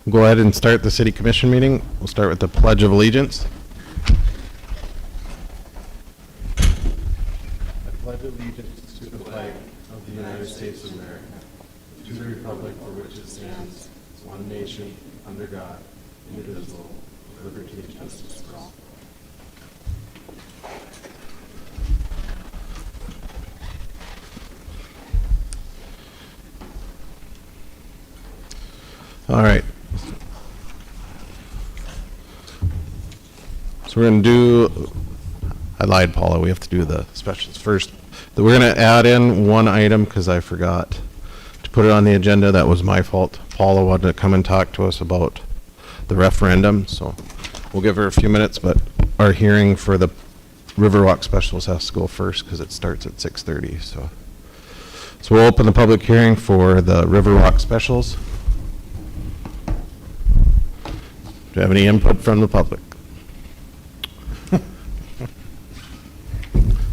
We'll go ahead and start the city commission meeting. We'll start with the Pledge of Allegiance. I pledge allegiance to the flag of the United States of America, to the republic for which it stands, one nation, under God, indivisible, with liberty and justice for all. All right. So we're going to do, I lied, Paula, we have to do the specials first. We're going to add in one item because I forgot to put it on the agenda. That was my fault. Paula wanted to come and talk to us about the referendum, so we'll give her a few minutes, but our hearing for the Riverwalk specials has to go first because it starts at 6:30. So we'll open the public hearing for the Riverwalk specials. Do you have any input from the public?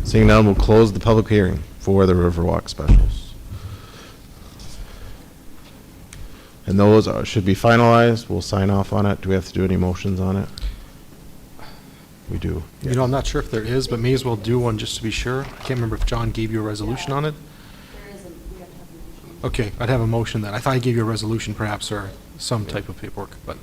Seeing none, we'll close the public hearing for the Riverwalk specials. And those should be finalized. We'll sign off on it. Do we have to do any motions on it? We do. You know, I'm not sure if there is, but may as well do one just to be sure. I can't remember if John gave you a resolution on it. There isn't. We have to have a motion. Okay, I'd have a motion then. I thought I gave you a resolution perhaps, or some type of paperwork, but.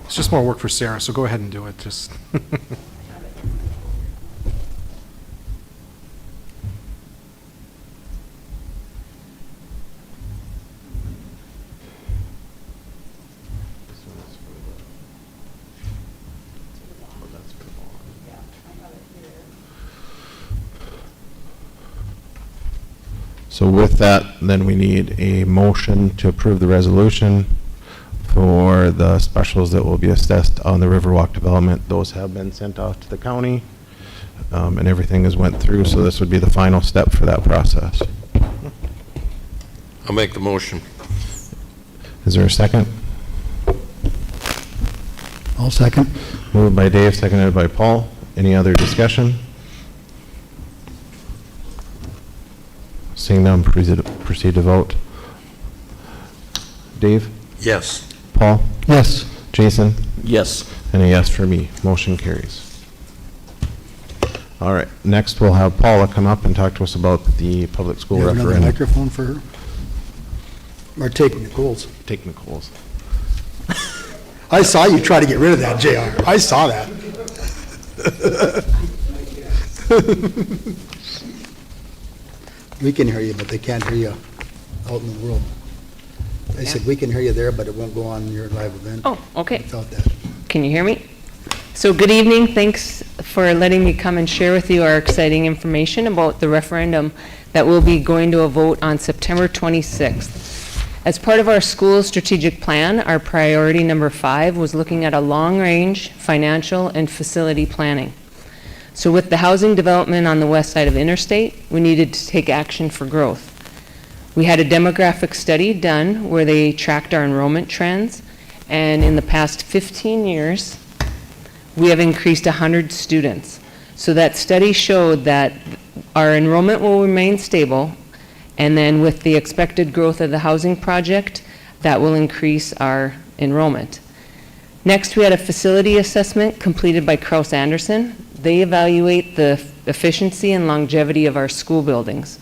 It's just more work for Sarah, so go ahead and do it, just. So with that, then we need a motion to approve the resolution for the specials that will be assessed on the Riverwalk development. Those have been sent off to the county, and everything has went through, so this would be the final step for that process. I'll make the motion. Is there a second? I'll second. Moved by Dave, seconded by Paul. Any other discussion? Seeing none, proceed to vote. Dave? Yes. Paul? Yes. Jason? Yes. And a yes for me. Motion carries. All right, next we'll have Paula come up and talk to us about the public school You have another referendum. microphone for her? Or take Nicole's. Take Nicole's. I saw you try to get rid of that, JR. I saw that. We can hear you, but they can't hear you out in the world. I said, we can hear you there, but it won't go on your live event. Oh, okay. Without that. Can you hear me? So good evening. Thanks for letting me come and share with you our exciting information about the referendum that will be going to a vote on September 26th. As part of our school strategic plan, our priority number 5 was looking at a long-range financial and facility planning. So with the housing development on the west side of Interstate, we needed to take action for growth. We had a demographic study done where they tracked our enrollment trends, and in the past 15 years, we have increased 100 students. So that study showed that our enrollment will remain stable, and then with the expected growth of the housing project, that will increase our enrollment. Next, we had a facility assessment completed by Kraus Anderson. They evaluate the efficiency and longevity of our school buildings.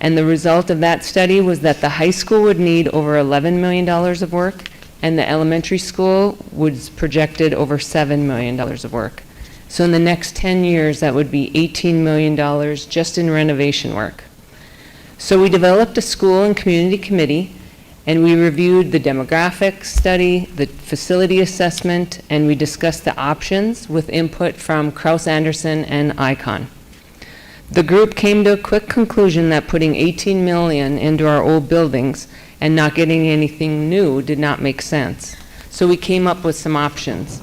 And the result of that study was that the high school would need over $11 million of work, and the elementary school was projected over $7 million of work. So in the next 10 years, that would be $18 million just in renovation work. So we developed a school and community committee, and we reviewed the demographics study, the facility assessment, and we discussed the options with input from Kraus Anderson and ICON. The group came to a quick conclusion that putting $18 million into our old buildings and not getting anything new did not make sense. So we came up with some options.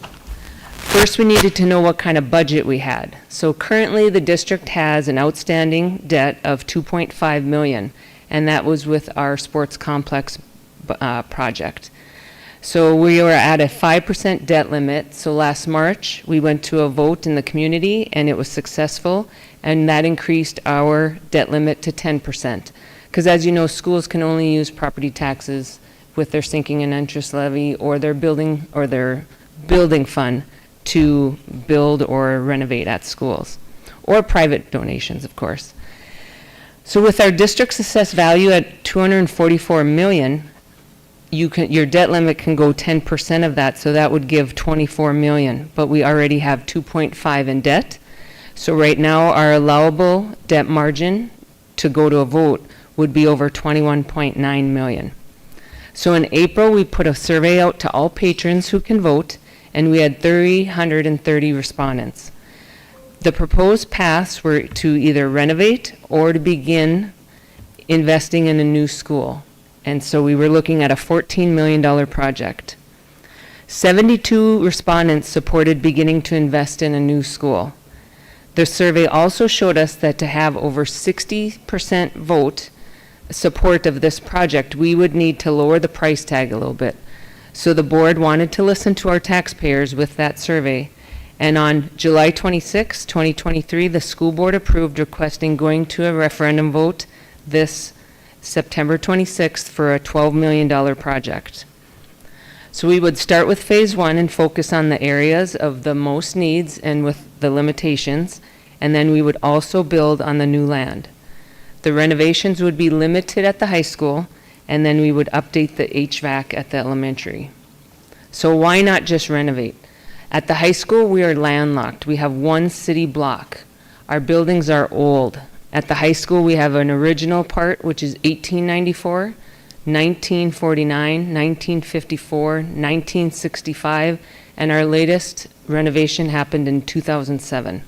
First, we needed to know what kind of budget we had. So currently, the district has an outstanding debt of $2.5 million, and that was with our sports complex project. So we were at a 5% debt limit. So last March, we went to a vote in the community, and it was successful, and that increased our debt limit to 10%. Because as you know, schools can only use property taxes with their sinking and interest levy or their building fund to build or renovate at schools, or private donations, of course. So with our district's assessed value at 244 million, your debt limit can go 10% of that, so that would give 24 million, but we already have 2.5 in debt. So right now, our allowable debt margin to go to a vote would be over 21.9 million. So in April, we put a survey out to all patrons who can vote, and we had 330 respondents. The proposed paths were to either renovate or to begin investing in a new school. And so we were looking at a $14 million project. 72 respondents supported beginning to invest in a new school. The survey also showed us that to have over 60% vote support of this project, we would need to lower the price tag a little bit. So the board wanted to listen to our taxpayers with that survey. And on July 26, 2023, the school board approved requesting going to a referendum vote this September 26th for a $12 million project. So we would start with phase 1 and focus on the areas of the most needs and with the limitations, and then we would also build on the new land. The renovations would be limited at the high school, and then we would update the HVAC at the elementary. So why not just renovate? At the high school, we are landlocked. We have one city block. Our buildings are old. At the high school, we have an original part, which is 1894, 1949, 1954, 1965, and our latest renovation happened in 2007.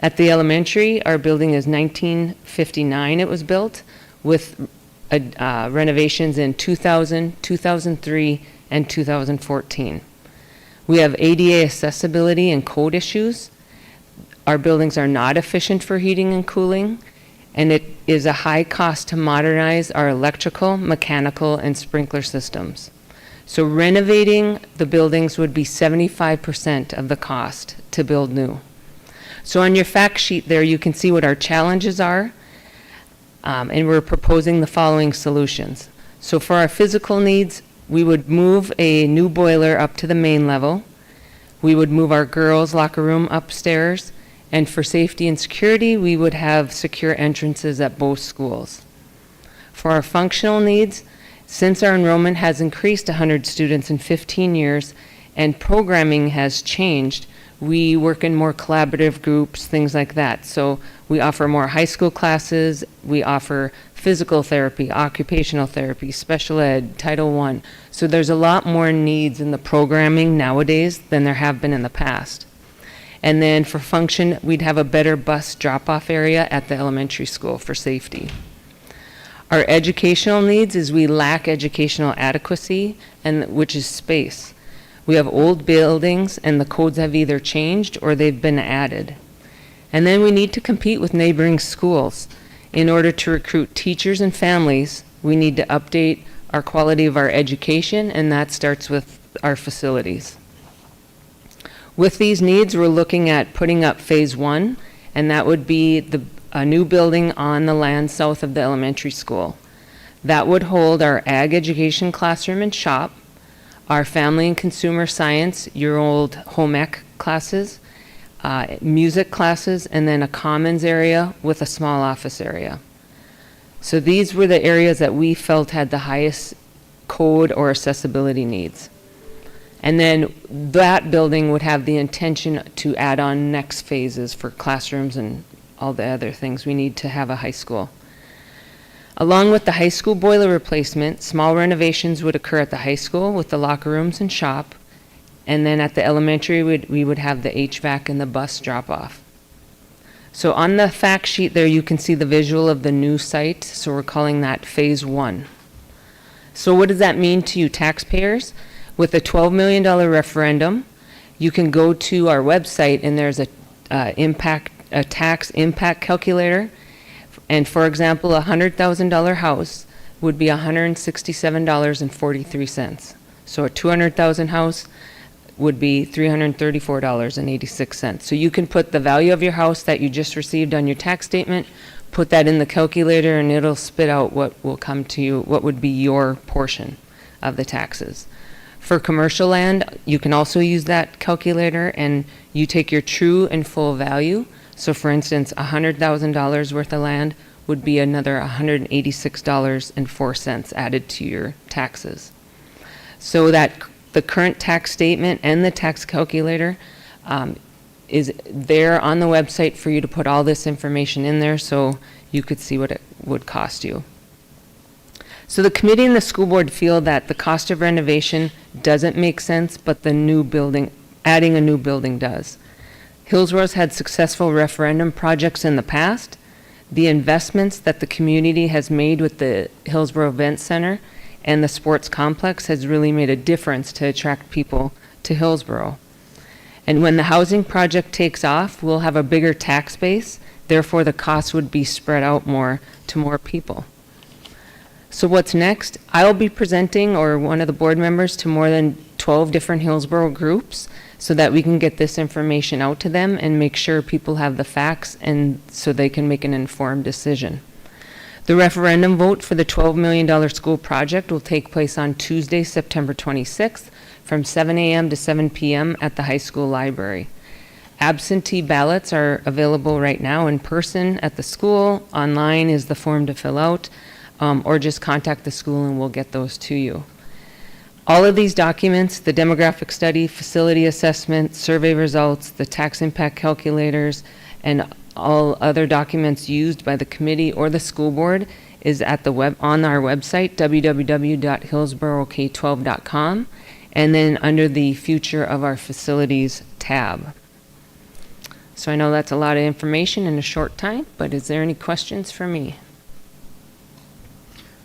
At the elementary, our building is 1959 it was built, with renovations in 2000, 2003, and 2014. We have ADA accessibility and code issues. Our buildings are not efficient for heating and cooling, and it is a high cost to modernize our electrical, mechanical, and sprinkler systems. So renovating the buildings would be 75% of the cost to build new. So on your fact sheet there, you can see what our challenges are, and we're proposing the following solutions. So for our physical needs, we would move a new boiler up to the main level. We would move our girls' locker room upstairs. And for safety and security, we would have secure entrances at both schools. For our functional needs, since our enrollment has increased 100 students in 15 years and programming has changed, we work in more collaborative groups, things like that. So we offer more high school classes, we offer physical therapy, occupational therapy, special ed, Title I. So there's a lot more needs in the programming nowadays than there have been in the past. And then for function, we'd have a better bus drop-off area at the elementary school for safety. Our educational needs is we lack educational adequacy, and which is space. We have old buildings and the codes have either changed or they've been added. And then we need to compete with neighboring schools. In order to recruit teachers and families, we need to update our quality of our education, and that starts with our facilities. With these needs, we're looking at putting up phase 1, and that would be a new building on the land south of the elementary school. That would hold our ag education classroom and shop, our family and consumer science, your old home ec classes, music classes, and then a commons area with a small office area. So these were the areas that we felt had the highest code or accessibility needs. And then that building would have the intention to add on next phases for classrooms and all the other things we need to have a high school. Along with the high school boiler replacement, small renovations would occur at the high school with the locker rooms and shop. And then at the elementary, we would have the HVAC and the bus drop-off. So on the fact sheet there, you can see the visual of the new site. So we're calling that phase 1. So what does that mean to you taxpayers? With a $12 million referendum, you can go to our website and there's a tax impact calculator. And for example, a $100,000 house would be $167.43. So a $200,000 house would be $334.86. So you can put the value of your house that you just received on your tax statement, put that in the calculator and it'll spit out what will come to you, what would be your portion of the taxes. For commercial land, you can also use that calculator and you take your true and full value. So for instance, $100,000 worth of land would be another $186.04 added to your taxes. So that the current tax statement and the tax calculator is there on the website for you to put all this information in there so you could see what it would cost you. So the committee and the school board feel that the cost of renovation doesn't make sense, but the new building, adding a new building does. Hillsboro's had successful referendum projects in the past. The investments that the community has made with the Hillsboro Event Center and the sports complex has really made a difference to attract people to Hillsboro. And when the housing project takes off, we'll have a bigger tax base, therefore the cost would be spread out more to more people. So what's next? I'll be presenting, or one of the board members, to more than 12 different Hillsboro groups so that we can get this information out to them and make sure people have the facts and so they can make an informed decision. The referendum vote for the $12 million school project will take place on Tuesday, September 26th from 7 a.m. to 7 p.m. at the high school library. Absentee ballots are available right now in person at the school. Online is the form to fill out, or just contact the school and we'll get those to you. All of these documents, the demographic study, facility assessment, survey results, the tax impact calculators, and all other documents used by the committee or the school board is at the on our website, www.hillsboroK12.com, and then under the Future of Our Facilities tab. So I know that's a lot of information in a short time, but is there any questions for me?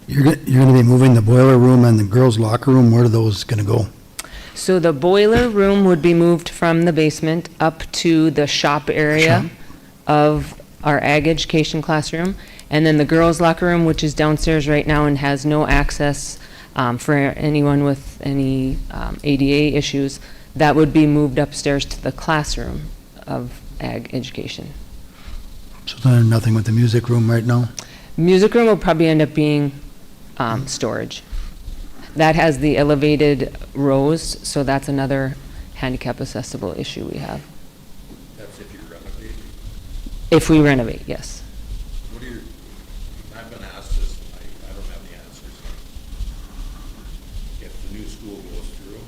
You're going to be moving the boiler room and the girls' locker room. Where are those going to go? So the boiler room would be moved from the basement up to the shop area of our ag education classroom. And then the girls' locker room, which is downstairs right now and has no access for anyone with any ADA issues, that would be moved upstairs to the classroom of ag education. So there's nothing with the music room right now? Music room will probably end up being storage. That has the elevated rows, so that's another handicap accessible issue we have. That's if you renovate? If we renovate, yes. What are your, I've been asked this, I don't have the answers. If the new school goes through,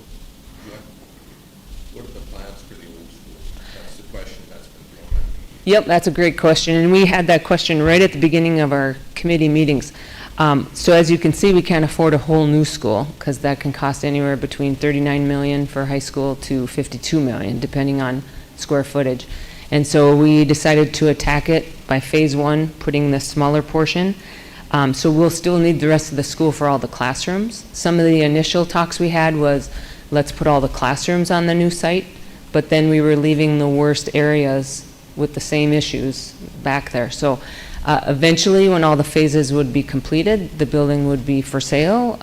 what are the plans for the old school? That's the question that's been thrown at me. Yep, that's a great question, and we had that question right at the beginning of our committee meetings. So as you can see, we can't afford a whole new school because that can cost anywhere between $39 million for high school to $52 million, depending on square footage. And so we decided to attack it by phase one, putting the smaller portion. So we'll still need the rest of the school for all the classrooms. Some of the initial talks we had was, let's put all the classrooms on the new site, but then we were leaving the worst areas with the same issues back there. So eventually, when all the phases would be completed, the building would be for sale.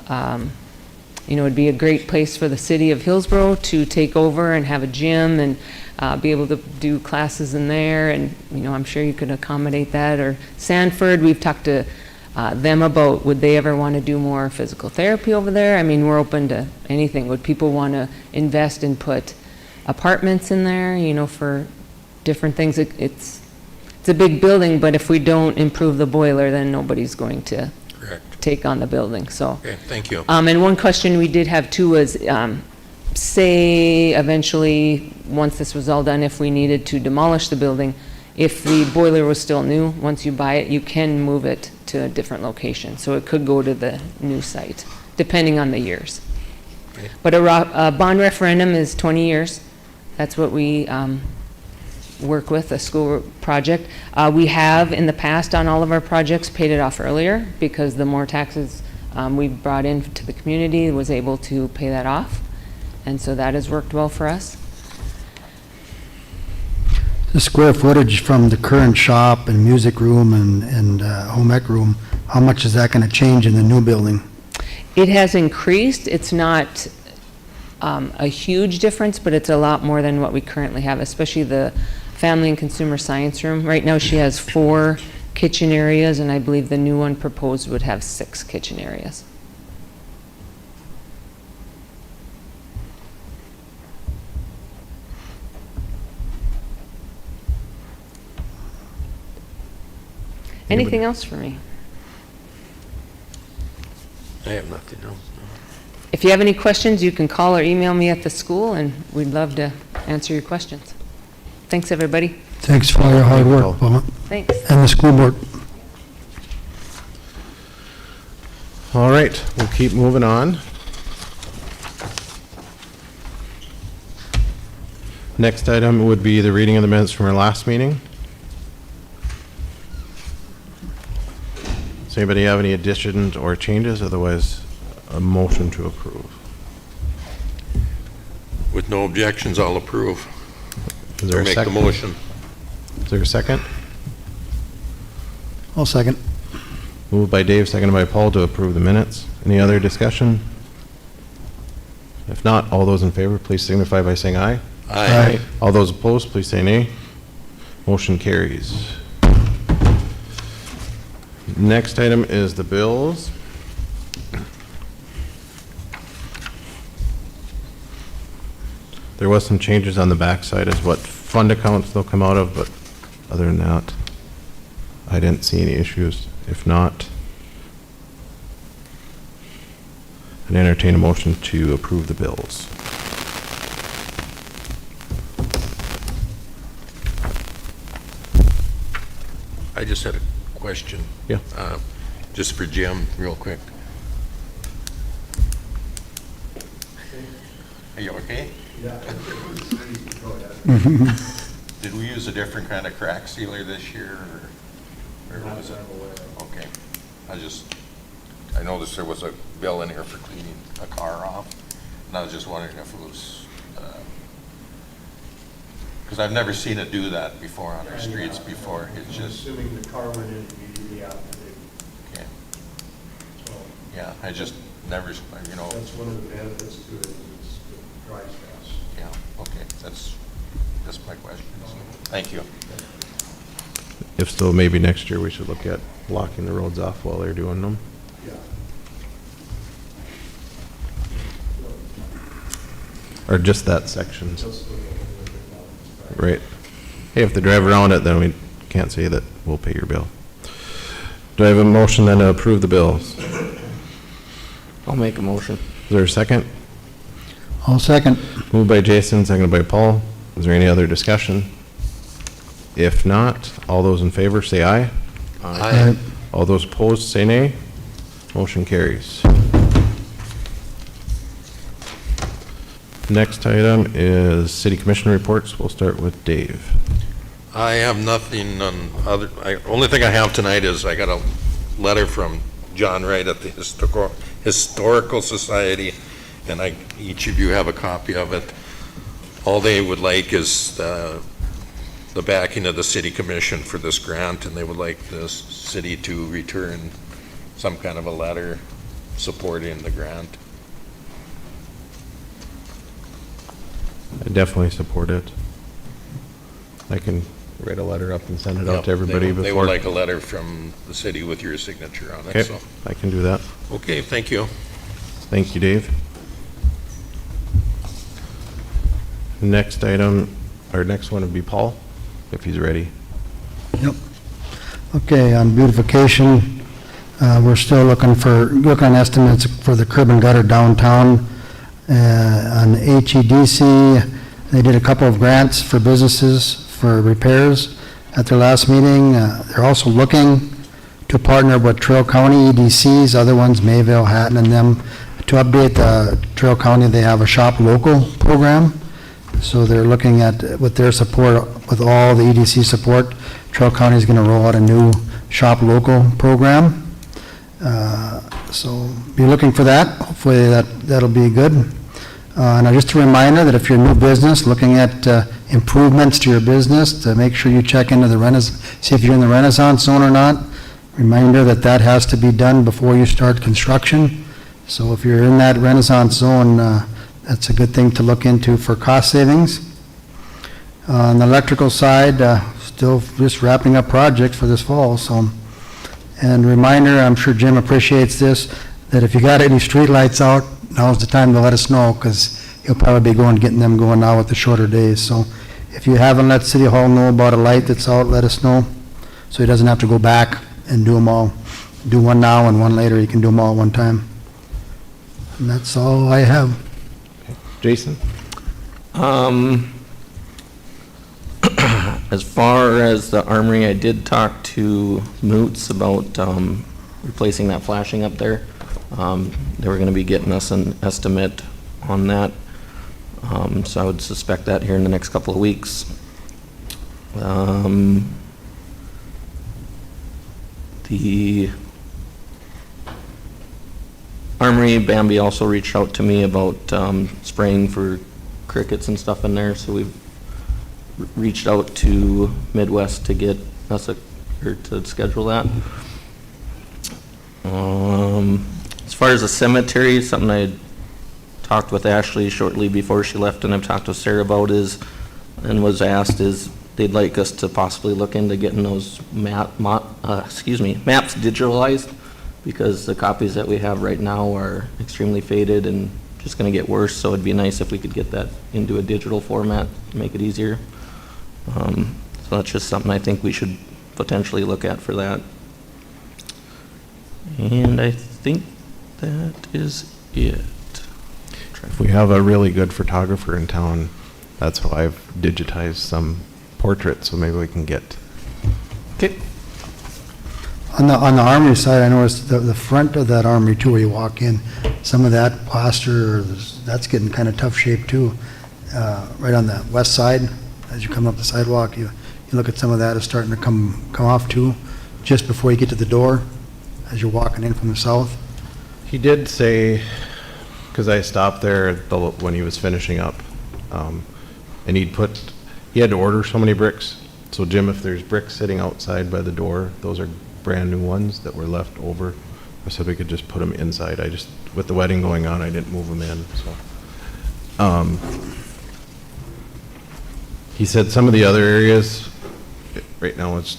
You know, it'd be a great place for the city of Hillsboro to take over and have a gym and be able to do classes in there. And, you know, I'm sure you could accommodate that. Or Sanford, we've talked to them about would they ever want to do more physical therapy over there. I mean, we're open to anything. Would people want to invest and put apartments in there, you know, for different things? It's a big building, but if we don't improve the boiler, then nobody's going to Correct. take on the building, so. Okay, thank you. And one question we did have too was, say eventually, once this was all done, if we needed to demolish the building, if the boiler was still new, once you buy it, you can move it to a different location. So it could go to the new site, depending on the years. Okay. But a bond referendum is 20 years. That's what we work with, a school project. We have in the past on all of our projects paid it off earlier because the more taxes we brought into the community was able to pay that off. And so that has worked well for us. The square footage from the current shop and music room and home ec room, how much is that going to change in the new building? It has increased. It's not a huge difference, but it's a lot more than what we currently have, especially the family and consumer science room. Right now she has 4 kitchen areas, and I believe the new one proposed would have 6 kitchen areas. Anything else for me? I have nothing else. If you have any questions, you can call or email me at the school, and we'd love to answer your questions. Thanks, everybody. Thanks for all your hard work, Paula, Thanks. and the school board. All right, we'll keep moving on. Next item would be the reading of the minutes from our last meeting. Does anybody have any additions or changes? Otherwise, a motion to approve. With no objections, I'll approve. Is there Or a make the second? motion. Is there a second? I'll second. Moved by Dave, seconded by Paul to approve the minutes. Any other discussion? If not, all those in favor, please signify by saying aye. Aye. All those opposed, please say nay. Motion carries. Next item is the bills. There was some changes on the backside as what fund accounts they'll come out of, but other than that, I didn't see any issues. If not, I'd entertain a motion to approve the bills. I just had a question. Yeah. Just for Jim, real quick. Are you okay? Did we use a different kind of crack sealer this year, or was it? Okay. I noticed there was a bill in here for cleaning a car off, and I was just wondering if it was, because I've never seen it do that before on our streets before. It's just, Assuming the car went in immediately after okay. so Yeah, I just never, you know, that's one of the benefits to it, is it dries fast. yeah, okay, that's my question. Thank you. If so, maybe next year we should look at blocking the roads off while they're doing them. Yeah. Or just that section, Just the- right? Hey, if they drive around it, then we can't say that we'll pay your bill. Do I have a motion then to approve the bills? Is I'll make a motion. there a second? I'll second. Moved by Jason, seconded by Paul. Is there any other discussion? If not, all those in favor say aye. Aye. All those opposed say nay. Motion carries. Next item is city commission reports. We'll start with Dave. I have nothing on only thing I have tonight is I got a letter from John Wright at the Historical Society, and each of you have a copy of it. All they would like is the backing of the city commission for this grant, and they would like the city to return some kind of a letter supporting the grant. I definitely support it. I can write a letter up and send it out to everybody They would before. like a letter from the city with your signature on it, Okay, so. I can do that. Okay, thank you. Thank you, Dave. Next item, our next one would be Paul, if he's ready. Yep. Okay, on beautification, we're still looking on estimates for the curb and gutter downtown. On HEDC, they did a couple of grants for businesses for repairs at their last meeting. They're also looking to partner with Trail County EDCs, other ones, Mayville, Hatton, and them, to update the Trail County. They have a shop local program. So they're looking at, with their support, with all the EDC support, Trail County is going to roll out a new shop local program. So be looking for that. Hopefully that'll be good. And just a reminder that if you're a new business, looking at improvements to your business, to make sure you check into the see if you're in the Renaissance zone or not. Reminder that has to be done before you start construction. So if you're in that Renaissance zone, that's a good thing to look into for cost savings. On the electrical side, still just wrapping up projects for this fall, so. And reminder, I'm sure Jim appreciates this, that if you got any streetlights out, now's the time to let us know, because he'll probably be getting them going now with the shorter days. So if you haven't let City Hall know about a light that's out, let us know, so he doesn't have to go back and do them all. Do one now and one later, he can do them all at one time. And that's all I have. Jason? As far as the armory, I did talk to Moots about replacing that flashing up there. They were gonna be getting us an estimate on that. So I would suspect that here in the next couple of weeks. The armory, Bambi also reached out to me about spraying for crickets and stuff in there, so we've reached out to Midwest to get us or to schedule that. As far as the cemetery, something I talked with Ashley shortly before she left, and I've talked with Sarah about and was asked is they'd like us to possibly look into getting those maps digitalized, because the copies that we have right now are extremely faded and just gonna get worse, so it'd be nice if we could get that into a digital format to make it easier. So that's just something I think we should potentially look at for that. And I think that is it. If we have a really good photographer in town, that's how I've digitized some portraits, so maybe we can get. Okay. On the armory side, I noticed the front of that armory too, where you walk in, some of that plaster, that's getting kind of tough shape too. Right on the west side, as you come up the sidewalk, you look at some of that, it's starting to come off too, just before you get to the door, as you're walking in from the south. He did say, because I stopped there when he was finishing up, and he had to order so many bricks. So Jim, if there's bricks sitting outside by the door, those are brand new ones that were left over. I said we could just put them inside. With the wedding going on, I didn't move them in, so. He said some of the other areas, right now it's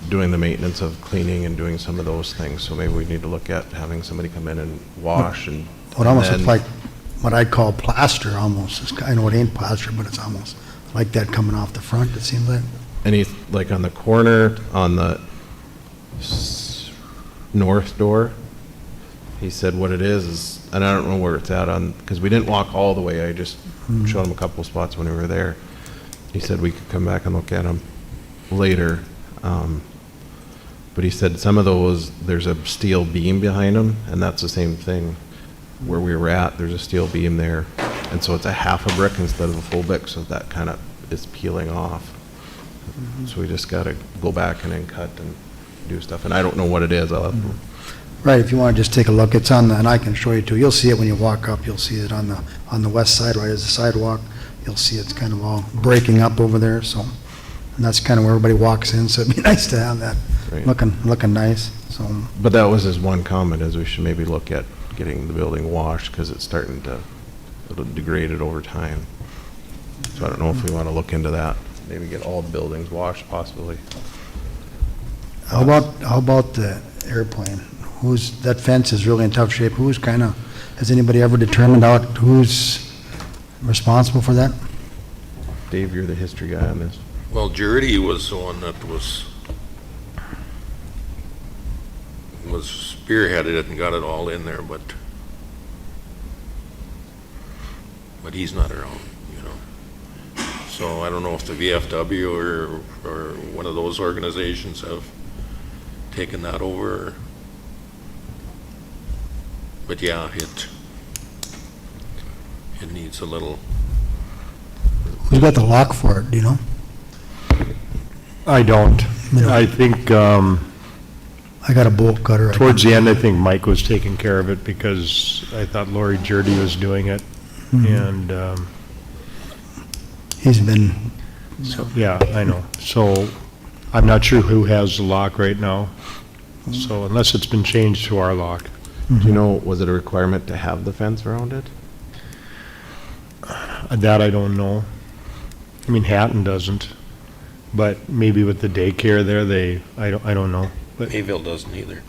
doing the maintenance of cleaning and doing some of those things, so maybe we need to look at having somebody come in and wash and. It almost and looks like what I'd call plaster almost. I know it ain't plaster, but it's almost like that coming off the front, it seems like. And he's like on the corner, on the north door, he said what it is, and I don't know where it's at because we didn't walk all the way, I just showed him a couple spots when we were there. He said we could come back and look at them later. But he said some of those, there's a steel beam behind them, and that's the same thing where we were at, there's a steel beam there. And so it's a half a brick instead of a full brick, so that kind of is peeling off. So we just got to go back and then cut and do stuff, and I don't know what it is. I'll have to. Right, if you want to just take a look, it's on and I can show you too. You'll see it when you walk up, you'll see it on the west side, right as the sidewalk. You'll see it's kind of all breaking up over there, so, and that's kind of where everybody walks in, so it'd be nice to have that Right. looking nice, so. But that was his one comment, is we should maybe look at getting the building washed, because it's starting to, it'll degrade it over time. So I don't know if we want to look into that, maybe get all the buildings washed possibly. How about the airplane? That fence is really in tough shape. Has anybody ever determined out who's responsible for that? Dave, you're the history guy on this. Well, Jerry was the one that was spearheaded it and got it all in there, but he's not around, you know. So I don't know if the VFW or one of those organizations have taken that over. But yeah, it needs a little. Who's got the lock for it, do you know? I don't. No. I think I got a bolt cutter. towards the end, I think Mike was taking care of it because I thought Lori Jurdy was doing it. And He's been, so, yeah, I know. So I'm not sure who has the lock right now. So unless it's been changed to our lock. Do you know, was it a requirement to have the fence around it? That I don't know. I mean, Hatton doesn't, but maybe with the daycare there, I don't know. But Mayville doesn't either.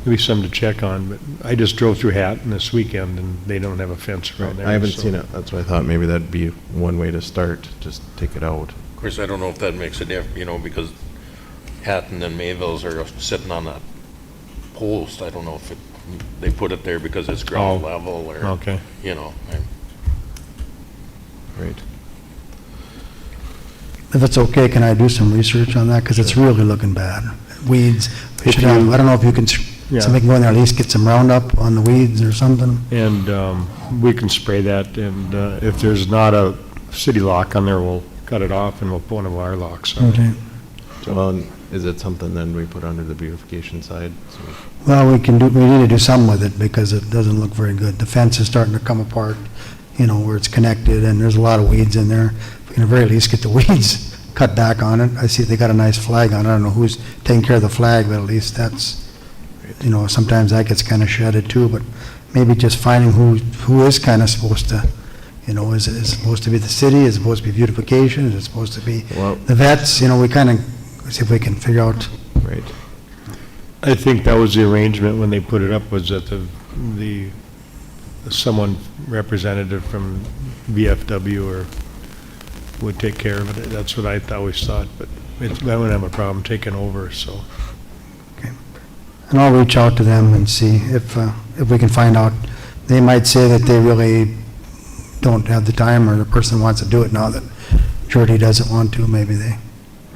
maybe something to check on, but I just drove through Hatton this weekend and they don't have a fence around there. I haven't so- seen it. That's why I thought maybe that'd be one way to start, just take it out. Of course, I don't know if that makes a difference, because Hatton and Mayville's are sitting on that post. I don't know if they put it there because it's ground Oh, level or, Okay. Right. If it's okay, can I do some research on that? Because it's really looking bad. Weeds, we should have, I don't know if you can, Yeah. somebody can go in there at least get some Roundup on the weeds or something. And we can spray that, and if there's not a city lock on there, we'll cut it off and we'll put one of our locks on. Okay. Well, is it something then we put under the beautification side? So Well, we need to do something with it because it doesn't look very good. The fence is starting to come apart, where it's connected, and there's a lot of weeds in there. We can at the very least get the weeds cut back on it. I see they got a nice flag on it. I don't know who's taking care of the flag, but at least that's, sometimes that gets kind of shedded too, but maybe just finding who is kind of supposed to, is it supposed to be the city? Is it supposed to be beautification? Is it supposed to be Well- the vets? We kind of, see if we can figure out. Right. I think that was the arrangement when they put it up, was that someone representative from VFW would take care of it. That's what I always thought, but I wouldn't have a problem taking over, so. And I'll reach out to them and see if we can find out. They might say that they really don't have the time, or the person wants to do it now that Jordy doesn't want to. Maybe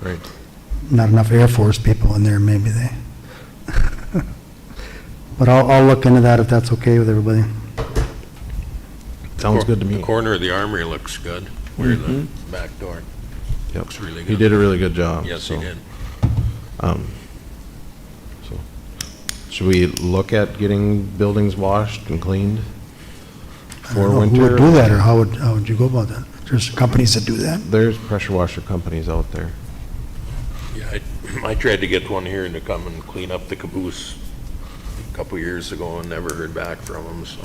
Right. not enough Air Force people in there, maybe they. But I'll look into that if that's okay with everybody. Sounds good to me. The corner of the armory looks good, where the back door. Yep. Looks really good. He did a really good job. Yes, he so, did. So, should we look at getting buildings washed and cleaned I for don't know winter? Who would do that, or how would you go about that? There's companies that do that. There's pressure washer companies out there. Yeah, I tried to get one here to come and clean up the caboose a couple years ago and never heard back from them, so.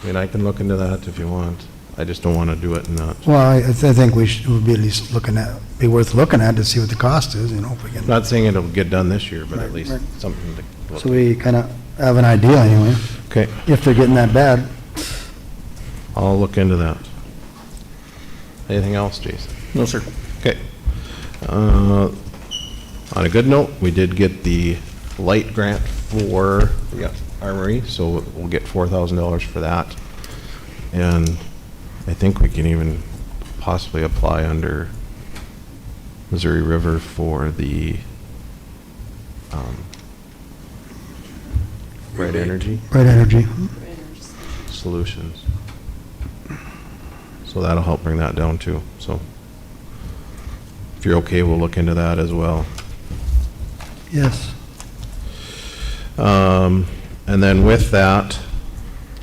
I mean, I can look into that if you want. I just don't want to do it and not. Well, I think it would be at least be worth looking at to see what the cost is, if we can. Not saying it'll get done this year, but Right, at least right. something to look So we kind of have an idea anyway, Okay, if they're getting that bad. I'll look into that. Anything else, Jason? No, sir. Okay. On a good note, we did get the light grant for the armory, so we'll get $4,000 for that. And I think we can even possibly apply under Missouri River for the Red Energy Bright Energy. Solutions. So that'll help bring that down too, so. If you're okay, we'll look into that as well. Yes. And then with that,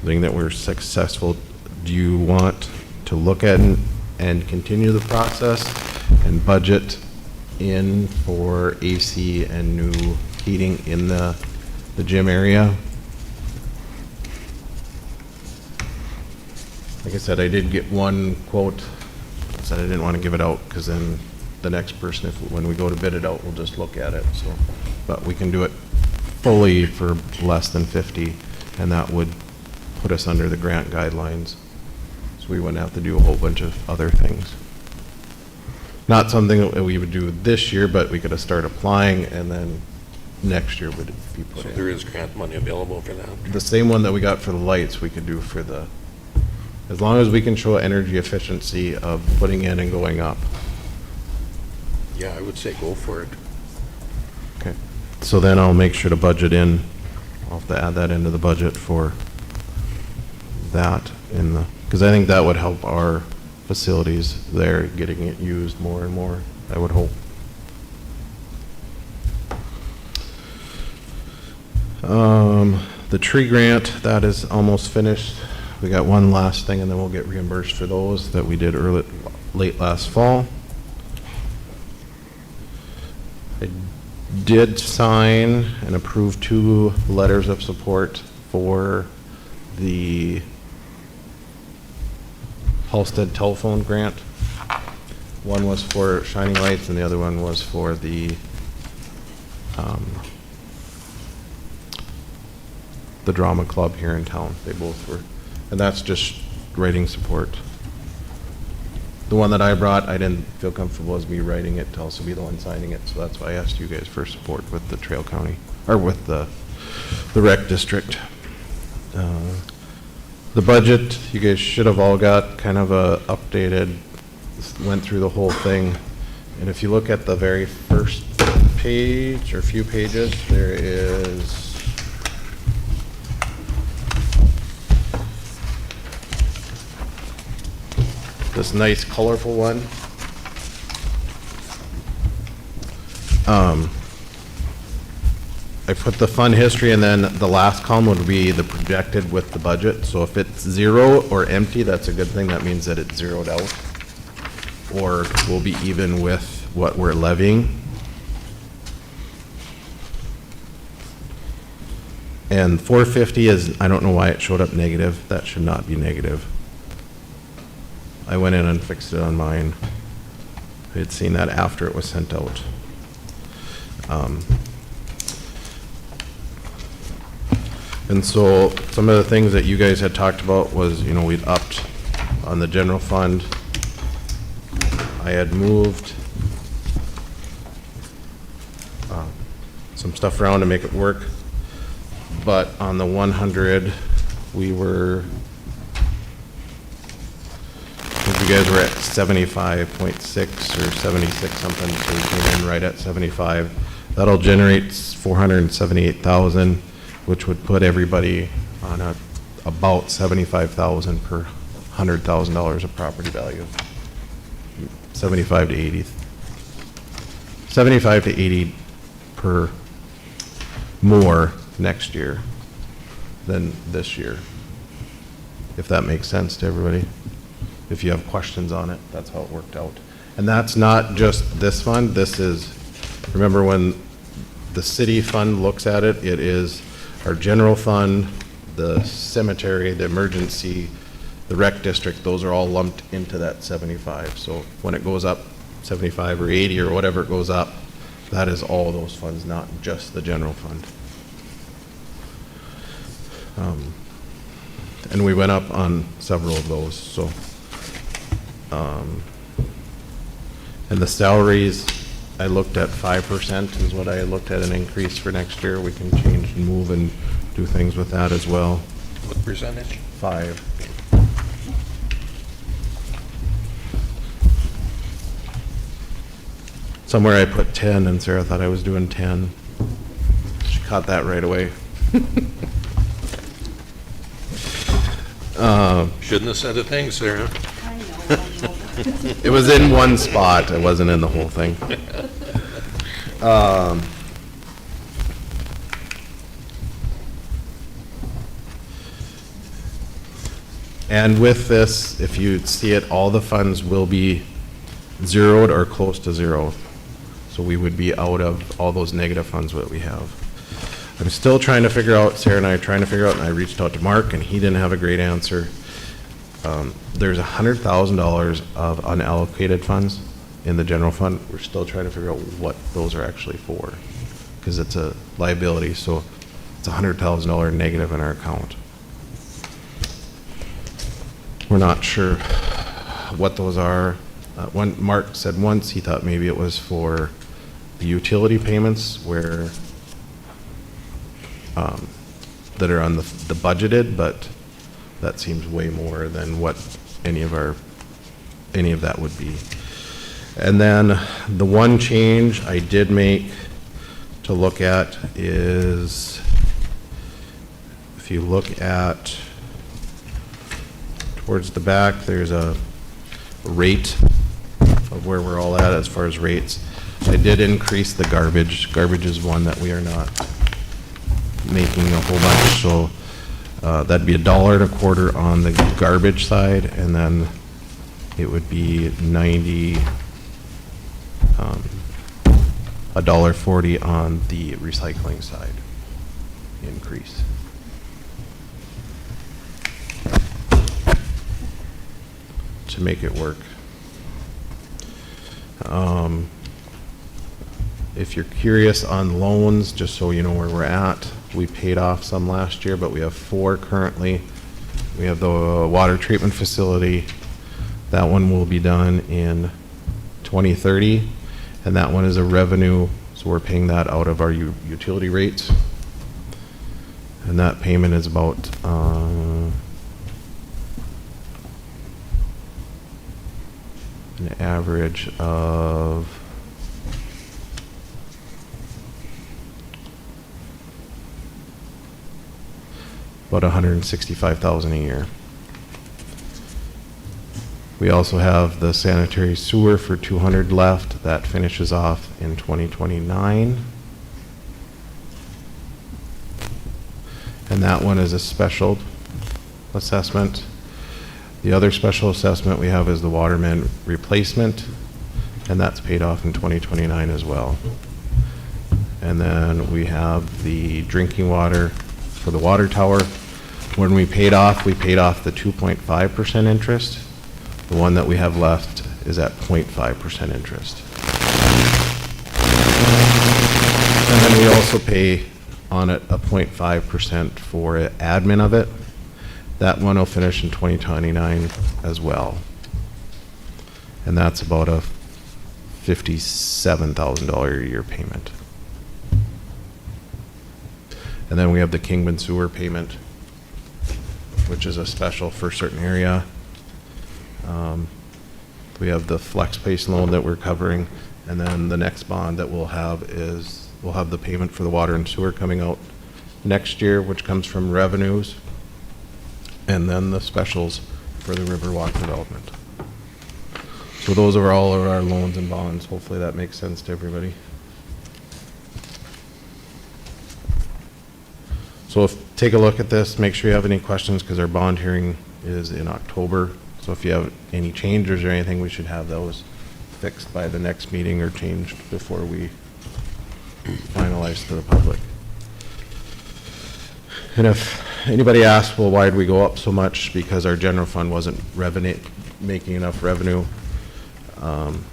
being that we're successful, do you want to look at and continue the process and budget in for AC and new heating in the gym area? Like I said, I did get one quote, said I didn't want to give it out because then the next person, when we go to bid it out, we'll just look at it, so. But we can do it fully for less than 50, and that would put us under the grant guidelines. So we wouldn't have to do a whole bunch of other things. Not something that we would do this year, but we could start applying, and then next year would be put So in. there is grant money available for that. The same one that we got for the lights, we could do for the, as long as we can show energy efficiency of putting in and going up. Yeah, I would say go for it. Okay. So then I'll make sure to budget in, I'll have to add that into the budget for that because I think that would help our facilities there, getting it used more and more, I would hope. The tree grant, that is almost finished. We got one last thing and then we'll get reimbursed for those that we did late last fall. I did sign and approve 2 letters of support for the Halsted telephone grant. One was for Shining Lights and the other one was for the drama club here in town. They both were, and that's just writing support. The one that I brought, I didn't feel comfortable as me writing it to also be the one signing it, so that's why I asked you guys for support with the Trail County, or with the rec district. The budget, you guys should have all got kind of a updated, went through the whole thing. And if you look at the very first page or few pages, there is this nice colorful one. I put the fund history, and then the last column would be the projected with the budget. So if it's zero or empty, that's a good thing. That means that it's zeroed out, or we'll be even with what we're levying. And 450 is, I don't know why it showed up negative. That should not be negative. I went in and fixed it on mine. I had seen that after it was sent out. And so some of the things that you guys had talked about was, you know, we'd upped on the general fund. I had moved some stuff around to make it work. But on the 100, we were, I think you guys were at 75.6 or 76 something, so we came in right at 75. That'll generate 478,000, which would put everybody on about 75,000 per $100,000 of property value. 75 to 80. 75 to 80 per more next year than this year, if that makes sense to everybody. If you have questions on it, that's how it worked out. And that's not just this fund. This is, remember when the city fund looks at it, it is our general fund, the cemetery, the emergency, the rec district, those are all lumped into that 75. So when it goes up 75 or 80 or whatever it goes up, that is all those funds, not just the general fund. And we went up on several of those, so. And the salaries, I looked at 5% is what I looked at an increase for next year. We can change and move and do things with that as well. What percentage? 5. Somewhere I put 10 and Sarah thought I was doing 10. She caught that right away. Shouldn't have said a thing, Sarah. It was in one spot. It wasn't in the whole thing. And with this, if you see it, all the funds will be zeroed or close to zero. So we would be out of all those negative funds that we have. I'm still trying to figure out, Sarah and I are trying to figure out, and I reached out to Mark and he didn't have a great answer. There's $100,000 of unallocated funds in the general fund. We're still trying to figure out what those are actually for, because it's a liability, so it's $100,000 negative in our account. We're not sure what those are. Mark said once he thought maybe it was for the utility payments where that are on the budgeted, but that seems way more than what any of that would be. And then the one change I did make to look at is, if you look at towards the back, there's a rate of where we're all at as far as rates. I did increase the garbage. Garbage is one that we are not making a whole bunch, so that'd be $1.25 on the garbage side, and then it would be $1.40 on the recycling side increase. To make it work. If you're curious on loans, just so you know where we're at, we paid off some last year, but we have 4 currently. We have the water treatment facility. That one will be done in 2030, and that one is a revenue, so we're paying that out of our utility rates. And that payment is about, an average of about $165,000 a year. We also have the sanitary sewer for 200 left. That finishes off in 2029. And that one is a special assessment. The other special assessment we have is the water main replacement, and that's paid off in 2029 as well. And then we have the drinking water for the water tower. When we paid off the 2.5% interest. The one that we have left is at 0.5% interest. And then we also pay on it a 0.5% for admin of it. That one will finish in 2029 as well. And that's about a $57,000 a year payment. And then we have the Kingman sewer payment, which is a special for a certain area. We have the flex space loan that we're covering, and then the next bond that we'll have is, we'll have the payment for the water and sewer coming out next year, which comes from revenues, and then the specials for the Riverwalk development. So those are all of our loans and bonds. Hopefully that makes sense to everybody. So take a look at this, make sure you have any questions, because our bond hearing is in October. So if you have any changes or anything, we should have those fixed by the next meeting or changed before we finalize to the public. And if anybody asks, well, why did we go up so much? Because our general fund wasn't making enough revenue. And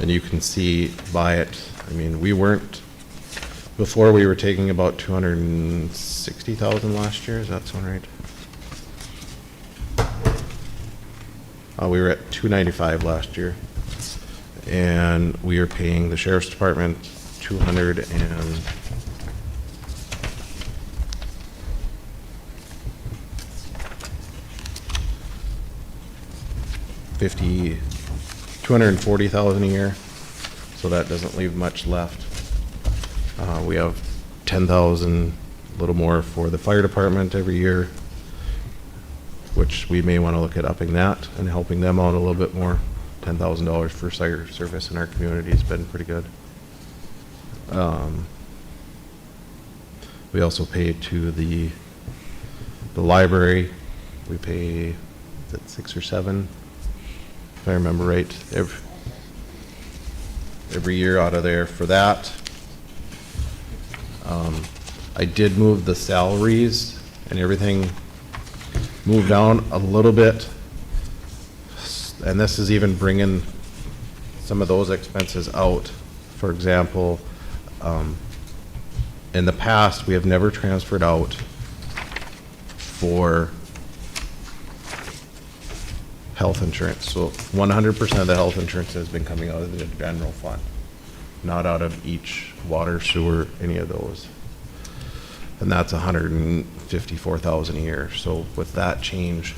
you can see by it, I mean, we weren't, before we were taking about 260,000 last year, does that sound right? We were at 295 last year, and we are paying the sheriff's department 240,000 a year, so that doesn't leave much left. We have 10,000, a little more for the fire department every year, which we may want to look at upping that and helping them out a little bit more. $10,000 for fire service in our community has been pretty good. We also pay to the library. We pay, is it 6 or 7, if I remember right, every year out of there for that. I did move the salaries and everything moved down a little bit, and this is even bringing some of those expenses out. For example, in the past, we have never transferred out for health insurance. So 100% of the health insurance has been coming out of the general fund, not out of each water, sewer, any of those. And that's $154,000 a year. So with that change,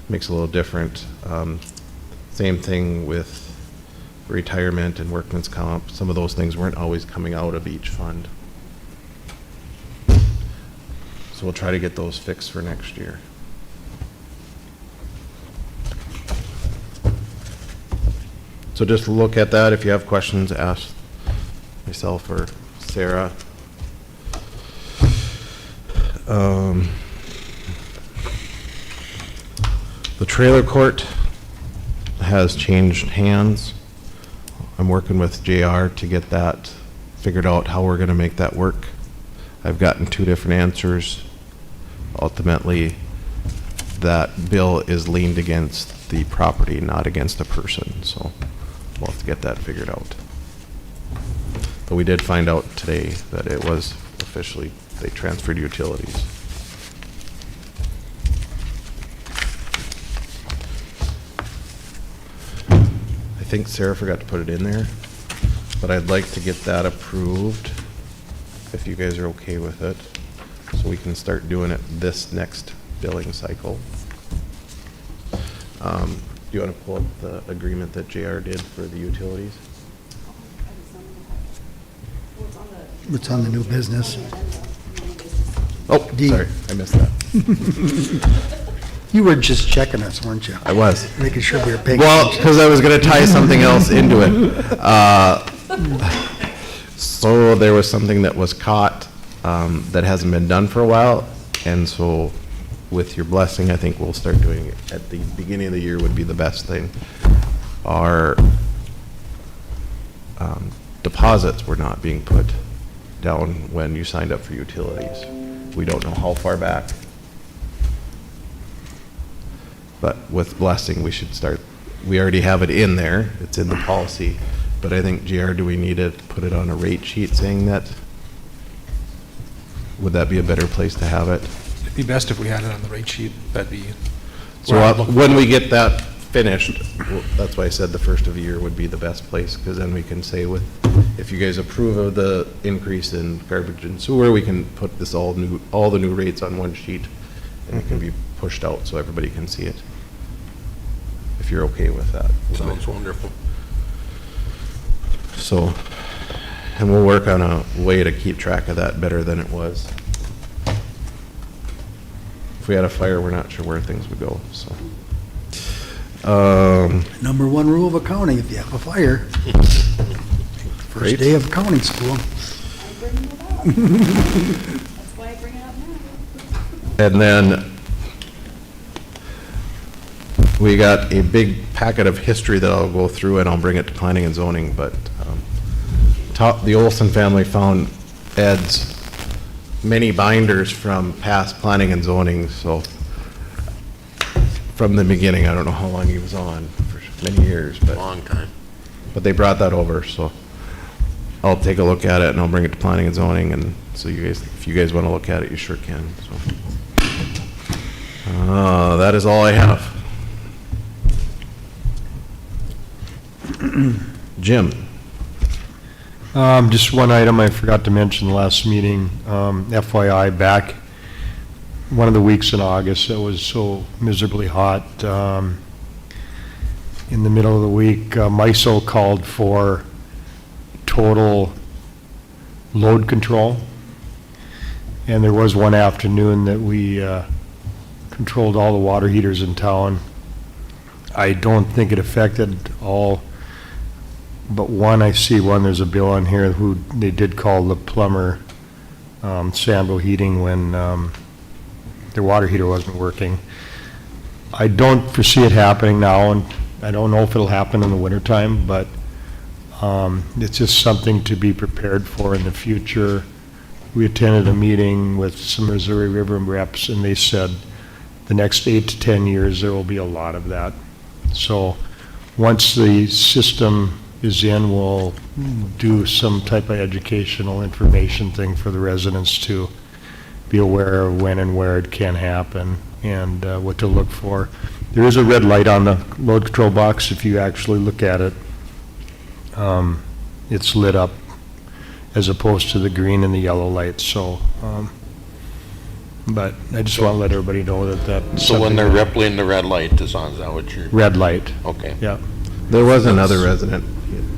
makes it a little different. Same thing with retirement and workman's comp. Some of those things weren't always coming out of each fund. So we'll try to get those fixed for next year. So just look at that. If you have questions, ask myself or Sarah. The trailer court has changed hands. I'm working with JR to get that figured out, how we're going to make that work. I've gotten 2 different answers. Ultimately, that bill is leaned against the property, not against a person, so we'll have to get that figured out. But we did find out today that it was officially, they transferred utilities. I think Sarah forgot to put it in there, but I'd like to get that approved, if you guys are okay with it, so we can start doing it this next billing cycle. Do you want to pull up the agreement that JR did for the utilities? It's on the new business. Oh, D. sorry, I missed that. You were just checking us, weren't you? I was. Making sure we were paying Well, attention. because I was going to tie something else into it. So there was something that was caught that hasn't been done for a while, and so with your blessing, I think we'll start doing it at the beginning of the year would be the best thing. Our deposits were not being put down when you signed up for utilities. We don't know how far back. But with blessing, we should start, we already have it in there, it's in the policy, but I think, JR, do we need to put it on a rate sheet saying that? Would that be a better place to have it? It'd be best if we had it on the rate sheet. That'd be. So when we get that finished, that's why I said the first of the year would be the best place, because then we can say with, if you guys approve of the increase in garbage and sewer, we can put this all the new rates on one sheet, and it can be pushed out so everybody can see it. If you're okay with that. Sounds wonderful. So, and we'll work on a way to keep track of that better than it was. If we had a fire, we're not sure where things would go, so. Number one rule of accounting, if you have a fire. Great. First day of accounting school. I bring it up. That's why I bring it up now. And then we got a big packet of history that I'll go through, and I'll bring it to planning and zoning, but the Olson family found Ed's many binders from past planning and zoning, so from the beginning, I don't know how long he was on, for many years, but Long time. they brought that over, so I'll take a look at it and I'll bring it to planning and zoning, and so you guys, if you guys want to look at it, you sure can, so. That is all I have. Jim? Just one item I forgot to mention last meeting, FYI, back one of the weeks in August, it was so miserably hot. In the middle of the week, MISO called for total load control. And there was one afternoon that we controlled all the water heaters in town. I don't think it affected all but one. I see one, there's a bill on here who they did call the plumber, Sandro Heating, when their water heater wasn't working. I don't foresee it happening now, and I don't know if it'll happen in the wintertime, but it's just something to be prepared for in the future. We attended a meeting with some Missouri River reps, and they said the next 8 to 10 years, there will be a lot of that. So once the system is in, we'll do some type of educational information thing for the residents to be aware of when and where it can happen and what to look for. There is a red light on the load control box. If you actually look at it, it's lit up as opposed to the green and the yellow lights. So, but I just want to let everybody know that So when they're rippling, the red light is on, is that what you're? red light, Okay. yeah. There was another resident,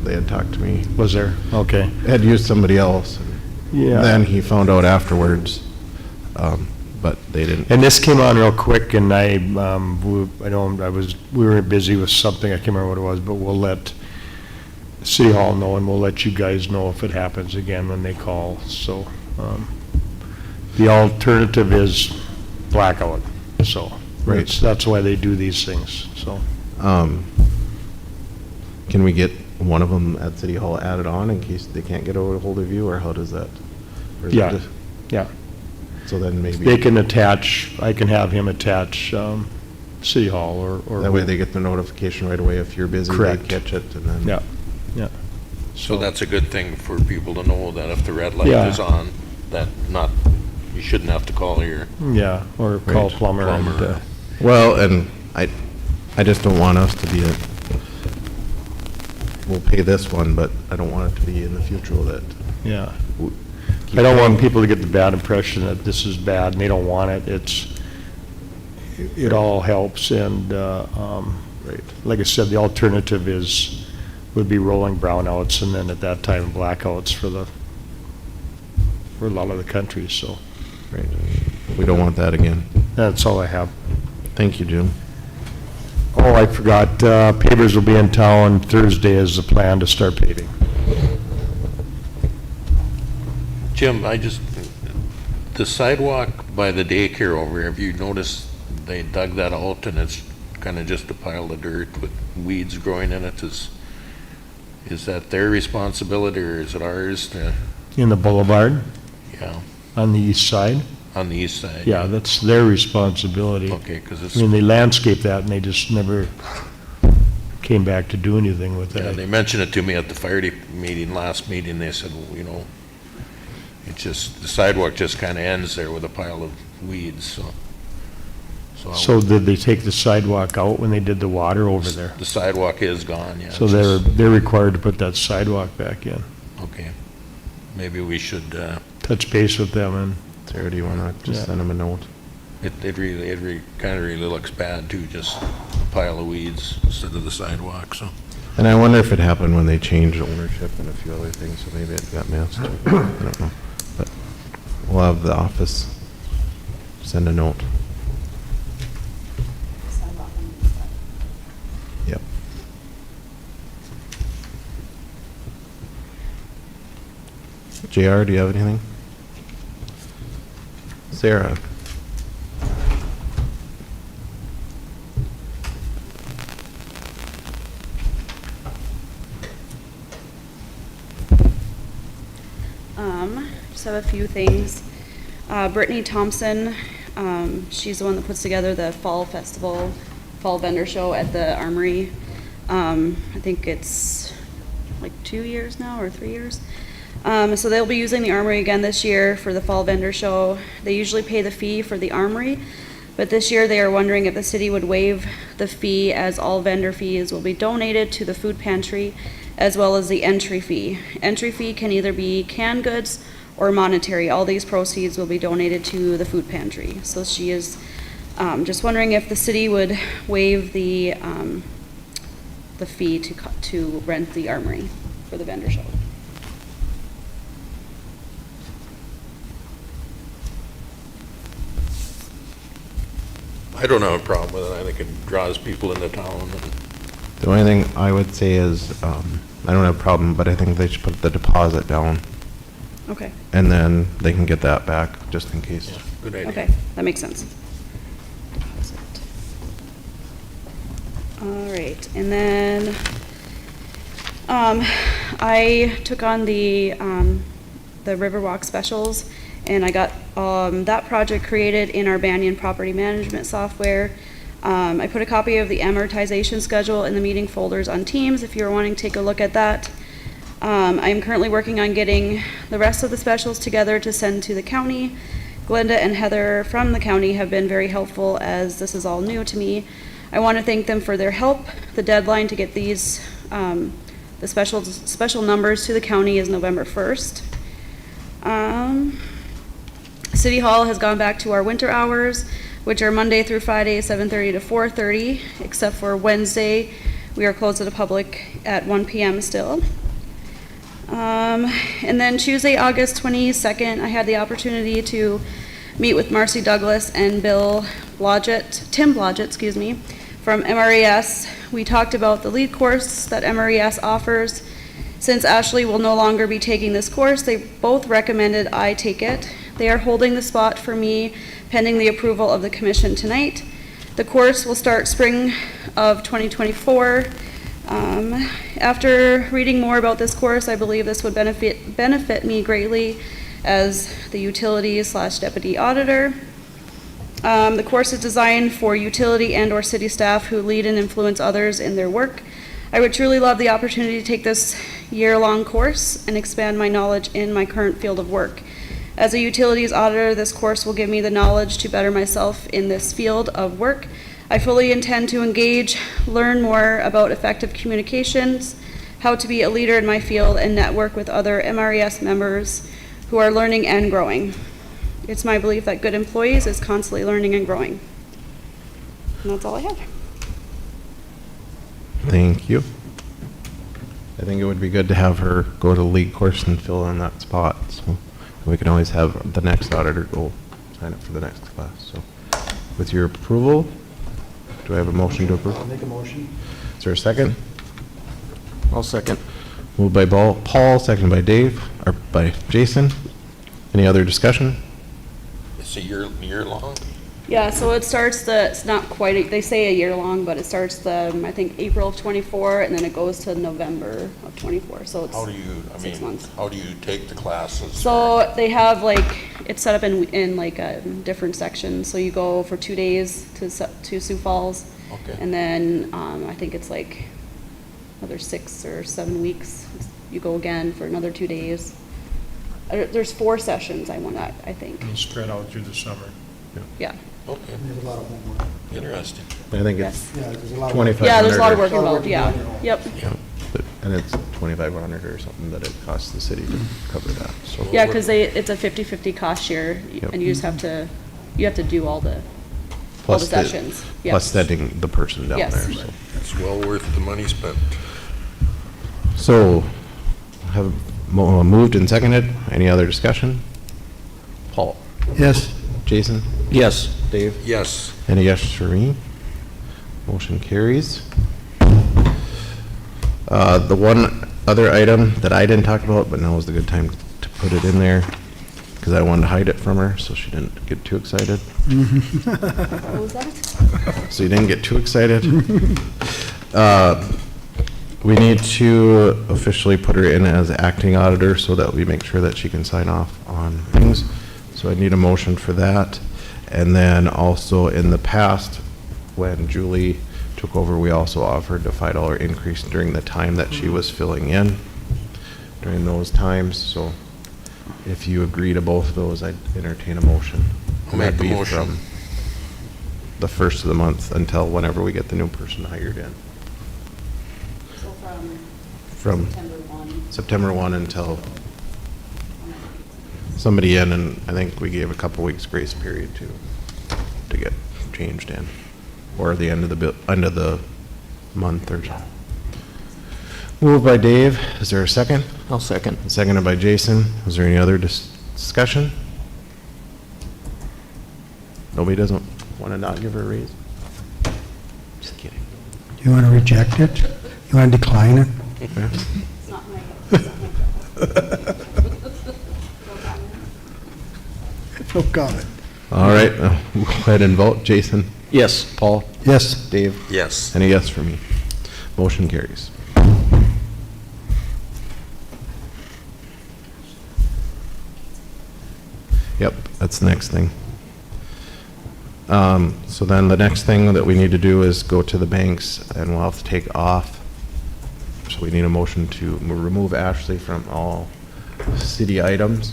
they had talked to me, Was there? Okay. had used somebody else. Yeah. Then he found out afterwards, but they didn't. And this came on real quick, and we were busy with something, I can't remember what it was, but we'll let City Hall know, and we'll let you guys know if it happens again when they call, so, the alternative is blackout, so. Right. That's why they do these things, so. Can we get one of them at City Hall added on in case they can't get a hold of you, or how does that? Or is it Yeah, just- yeah. So then maybe. They can attach, I can have him attach, City Hall or. That way they get the notification right away. If you're busy, they Correct. catch it and then. Yeah, yeah. So that's a good thing for people to know, that if the red light Yeah. is on, that not, you shouldn't have to call your Yeah, or call Right. plumber and, Plumber. Well, and I just don't want us to be we'll pay this one, but I don't want it to be in the future that. yeah. keep I don't want paying. people to get the bad impression that this is bad and they don't want it. It all helps and, Right. like I said, the alternative would be rolling brownouts and then at that time blackouts for a lot of the country, so Right. We don't want that again. that's all I have. Thank you, Jim. Oh, I forgot, pavers will be in town Thursday is the plan to start paving. Jim, the sidewalk by the daycare over here, have you noticed they dug that out and it's kind of just a pile of dirt with weeds growing in it? Is that their responsibility or is it ours to, In the boulevard yeah, on the east side? on the east side? Yeah, that's their responsibility. Okay, because I it's, mean, they landscaped that and they just never came back to do anything with yeah, it. they mentioned it to me at the fire meeting, last meeting. They said, well, you know, it's just, the sidewalk just kind of ends there with a pile of weeds, so. So did they take the sidewalk out when they did the water over there? The sidewalk is gone, yeah. So it's just- they're required to put that sidewalk back in. Okay. Maybe we should, Touch base with them and, Sarah, do you want to just Yeah. send them a note? it kind of really looks bad too, just a pile of weeds instead of the sidewalk, so. And I wonder if it happened when they changed ownership and a few other things, so maybe it got missed. I don't know. But we'll have the office send a note. Yep. JR, do you have anything? Sarah? Just have a few things. Brittany Thompson, she's the one that puts together the fall festival, fall vendor show at the Armory. I think it's like 2 years now or 3 years. So they'll be using the Armory again this year for the fall vendor show. They usually pay the fee for the Armory, but this year they are wondering if the city would waive the fee, as all vendor fees will be donated to the food pantry, as well as the entry fee. Entry fee can either be canned goods or monetary. All these proceeds will be donated to the food pantry. So she is just wondering if the city would waive the fee to rent the Armory for the vendor show. I don't have a problem with it. I think it draws people into town. And The only thing I would say is, I don't have a problem, but I think they should put the deposit down, Okay, and then they can get that back, just in case. Good idea. okay, that makes sense. All right, and then, I took on the Riverwalk specials, and I got, that project created in our Banyan property management software. I put a copy of the amortization schedule in the meeting folders on Teams if you're wanting to take a look at that. I am currently working on getting the rest of the specials together to send to the county. Glenda and Heather from the county have been very helpful, as this is all new to me. I want to thank them for their help. The deadline to get these, the special numbers to the county is November 1st. City Hall has gone back to our winter hours, which are Monday through Friday, 7:30 to 4:30, except for Wednesday, we are closed to the public at 1 p.m. still. And then Tuesday, August 22nd, I had the opportunity to meet with Marcy Douglas and Tim Blodgett, from MRES. We talked about the lead course that MRES offers. Since Ashley will no longer be taking this course, they both recommended I take it. They are holding the spot for me pending the approval of the commission tonight. The course will start spring of 2024. After reading more about this course, I believe this would benefit me greatly as the utilities / deputy auditor. The course is designed for utility and/or city staff who lead and influence others in their work. I would truly love the opportunity to take this year-long course and expand my knowledge in my current field of work. As a utilities auditor, this course will give me the knowledge to better myself in this field of work. I fully intend to engage, learn more about effective communications, how to be a leader in my field, and network with other MRES members who are learning and growing. It's my belief that good employees is constantly learning and growing. And that's all I have. Thank you. I think it would be good to have her go to the league course and fill in that spot, so we can always have the next auditor go sign up for the next class. So with your approval, do I have a motion to approve? I'll make a motion. Is there a second? I'll second. Moved by Paul, seconded by Dave, or by Jason. Any other discussion? It's a year long? Yeah, so it starts it's not quite, they say a year long, but it starts I think, April of '24, and then it goes to November of '24, so it's How do you, 6 months. how do you take the classes? So they have it's set up in different sections. So you go for 2 days to Sioux Falls. Okay. And then I think it's another 6 or 7 weeks. You go again for another 2 days. There's 4 sessions I think. And spread out through the summer. Yeah. Okay, There's a lot of homework. interesting. I think it's Yes. Yeah, there's a lot of. 25. Yeah, there's a lot of work Lot of work involved, yeah. involved. Yep. And it's 2,500 or something that it costs the city to cover that, so. Yeah, because it's a 50/50 cost share, Yep. and you just have to do all the Plus the- sessions. Yep. Plus sending the person down Yes. there, so. It's well worth the money spent. So, have moved and seconded. Any other discussion? Paul? Yes. Jason? Yes. Dave? Yes, And a yes for me. Motion carries. The one other item that I didn't talk about, but now is the good time to put it in there, because I wanted to hide it from her, so she didn't get too excited. What was that? So you didn't get too excited. We need to officially put her in as acting auditor so that we make sure that she can sign off on things. So I need a motion for that. And then also in the past, when Julie took over, we also offered a $5 increase during the time that she was filling in, during those times. So if you agree to both of those, I'd entertain a motion. I'll make That'd the be motion. from the first of the month until whenever we get the new person hired in. So From September 1. September 1 until somebody in, and I think we gave a couple weeks grace period to get changed in, or the end of the month or so. Moved by Dave. Is there a second? I'll second. Seconded by Jason. Is there any other discussion? Nobody doesn't want to not give her a raise? Just kidding. Do you want to reject it? You want to decline it? Yeah. It's not my. No comment. All right, we'll go ahead and vote. Jason? Yes. Paul? Yes. Dave? yes. And a yes for me. Motion carries. Yep, that's the next thing. So then the next thing that we need to do is go to the banks, and we'll have to take off. So we need a motion to remove Ashley from all city items.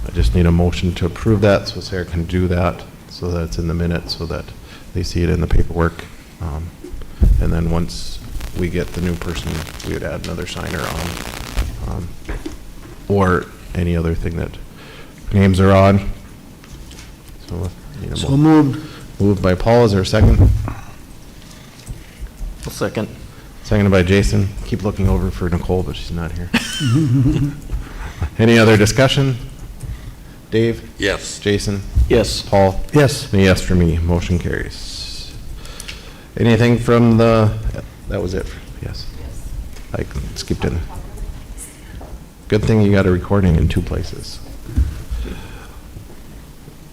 I just need a motion to approve that, so Sarah can do that, so that it's in the minutes, so that they see it in the paperwork. And then once we get the new person, we would add another signer on, or any other thing that names are on. So, need a So moved. Moved by Paul, is there a second? I'll second. Seconded by Jason. Keep looking over for Nicole, but she's not here. Any other discussion? Dave? Yes. Jason? Yes. Paul? Yes. And a yes for me. Motion carries. Anything from that was it, yes? I skipped in. Good thing you got a recording in 2 places.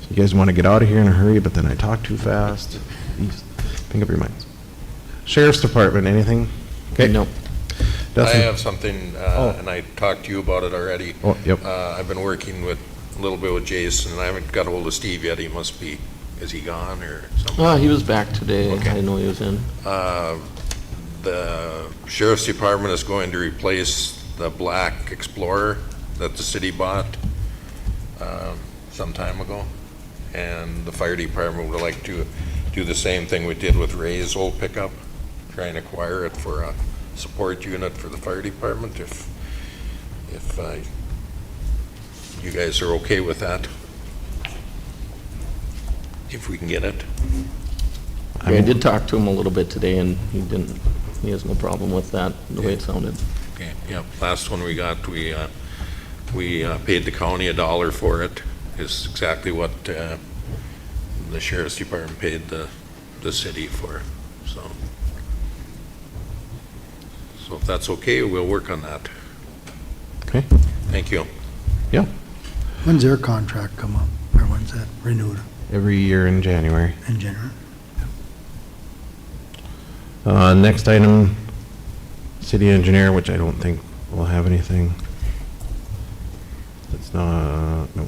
You guys want to get out of here in a hurry, but then I talk too fast. Please, Think up your minds. Sheriff's Department, anything? Okay. No. I Dustin? have something, Oh. and I talked to you about it already. Oh, yep. I've been working with a little bit with Jason, and I haven't got ahold of Steve yet. He must be, is he gone or something? He was back today. Okay. I know he was in. The sheriff's department is going to replace the black Explorer that the city bought some time ago. And the fire department would like to do the same thing we did with Ray's old pickup, try and acquire it for a support unit for the fire department, if you guys are okay with that. If we can get it. I did talk to him a little bit today, and he has no problem with that, the way it sounded. Okay, yeah, last one we got, we paid the county $1 for it, is exactly what the sheriff's department paid the city for, so. So if that's okay, we'll work on that. Okay, Thank you. yeah, When's their contract come up, or when's that renewed every year in January. in January? Next item, city engineer, which I don't think will have anything. It's not, no.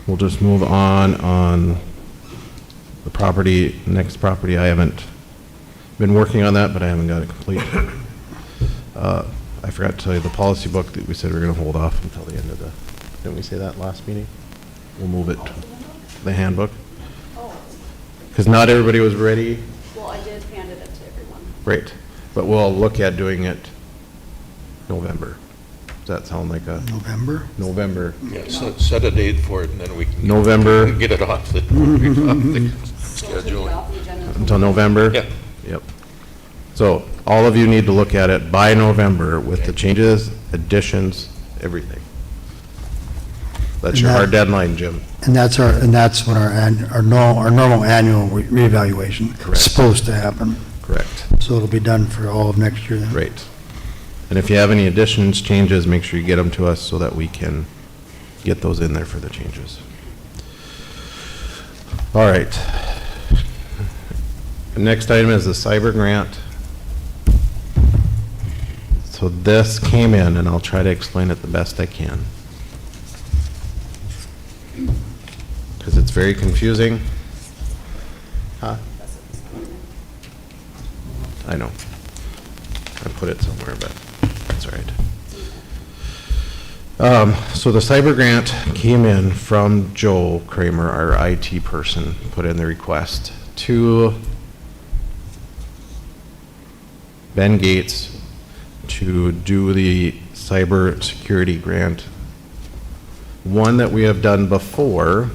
We'll just move on the property, next property. I haven't been working on that, but I haven't got it complete. I forgot to tell you, the policy book that we said we were gonna hold off until the end of the, didn't we say that last meeting? We'll move it to the handbook. Because not everybody was ready. Well, I did hand it up to everyone. Right, but we'll look at doing it November. Does that sound like a November? November? Yeah, set a date for it, and then we can November get it off the schedule. until November? Yeah. Yep. So all of you need to look at it by November with the changes, additions, everything. That's your hard deadline, Jim. And that's what our normal annual reevaluation is Correct. supposed to happen. Correct. So it'll be done for all of next year then? Great. And if you have any additions, changes, make sure you get them to us so that we can get those in there for the changes. All right. The next item is the cyber grant. So this came in, and I'll try to explain it the best I can, because it's very confusing. Huh? I know. I put it somewhere, but that's all right. So the cyber grant came in from Joe Kramer, our IT person, put in the request to Ben Gates to do the cyber security grant. One that we have done before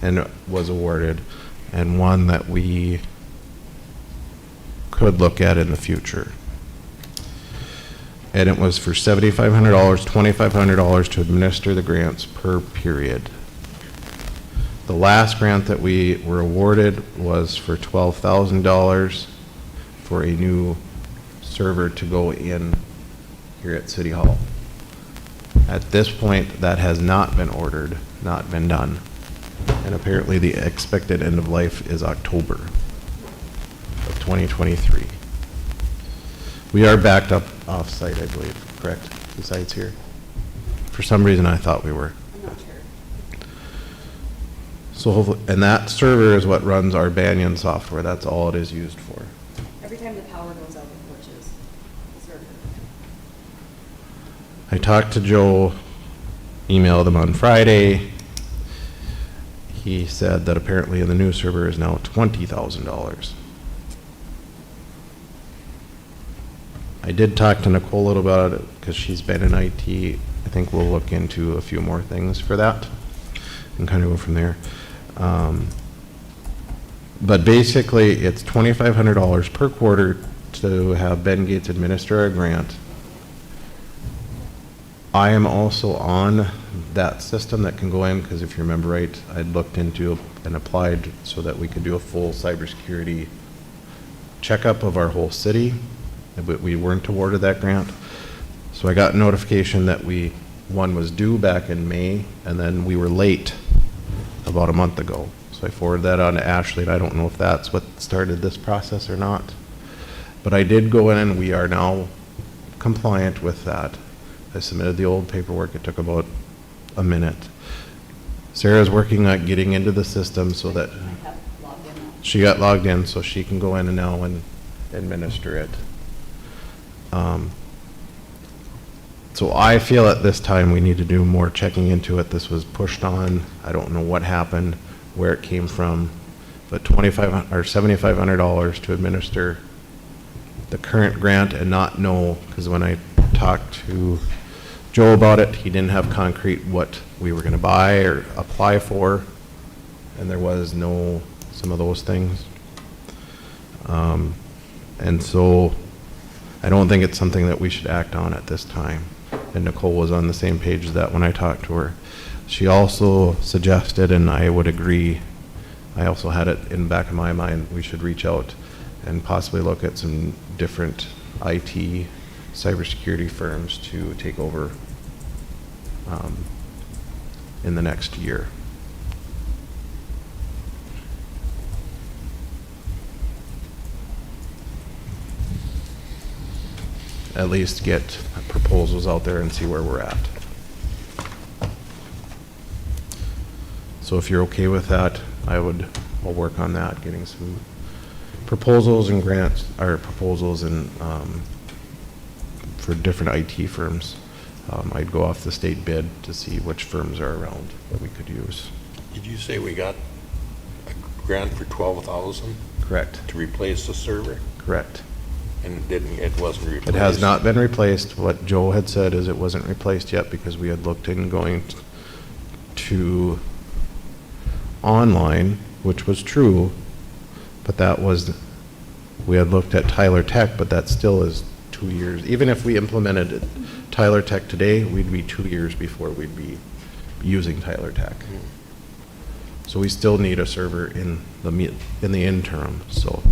and was awarded, and one that we could look at in the future. And it was for $7,500, $2,500 to administer the grants per period. The last grant that we were awarded was for $12,000 for a new server to go in here at City Hall. At this point, that has not been ordered, not been done. And apparently the expected end of life is October of 2023. We are backed up off-site, I believe, correct? The site's here? For some reason, I thought we were. I'm not sure. So hopefully, and that server is what runs our Banyan software. That's all it is used for. Every time the power goes out, it glitches. The server. I talked to Joe, emailed him on Friday. He said that apparently the new server is now $20,000. I did talk to Nicole a little about it because she's been in IT. I think we'll look into a few more things for that and kind of go from there. But basically, it's $2,500 per quarter to have Ben Gates administer a grant. I am also on that system that can go in, because if you remember right, I'd looked into and applied so that we could do a full cybersecurity checkup of our whole city, but we weren't awarded that grant. So I got notification that one was due back in May, and then we were late about a month ago. So I forwarded that on to Ashley, and I don't know if that's what started this process or not. But I did go in, and we are now compliant with that. I submitted the old paperwork. It took about a minute. Sarah's working on getting into the system so that she got logged in, so she can go in and now and administer it. So I feel at this time we need to do more checking into it. This was pushed on. I don't know what happened, where it came from, but $2,500 or $7,500 to administer the current grant and not know, because when I talked to Joe about it, he didn't have concrete what we were going to buy or apply for, and there was no some of those things. And so I don't think it's something that we should act on at this time. And Nicole was on the same page as that when I talked to her. She also suggested, and I would agree, I also had it in the back of my mind, we should reach out and possibly look at some different IT cybersecurity firms to take over in the next year. At least get proposals out there and see where we're at. So if you're okay with that, I'll work on that, getting some proposals and grants, or proposals and for different IT firms. I'd go off the state bid to see which firms are around that we could use. Did you say we got a grant for 12,000 Correct, to replace the server? correct. And it wasn't replaced? It has not been replaced. What Joe had said is it wasn't replaced yet because we had looked in going to online, which was true, but that was, we had looked at Tyler Tech, but that still is 2 years. Even if we implemented it, Tyler Tech today, we'd be 2 years before we'd be using Tyler Tech. So we still need a server in the interim, so.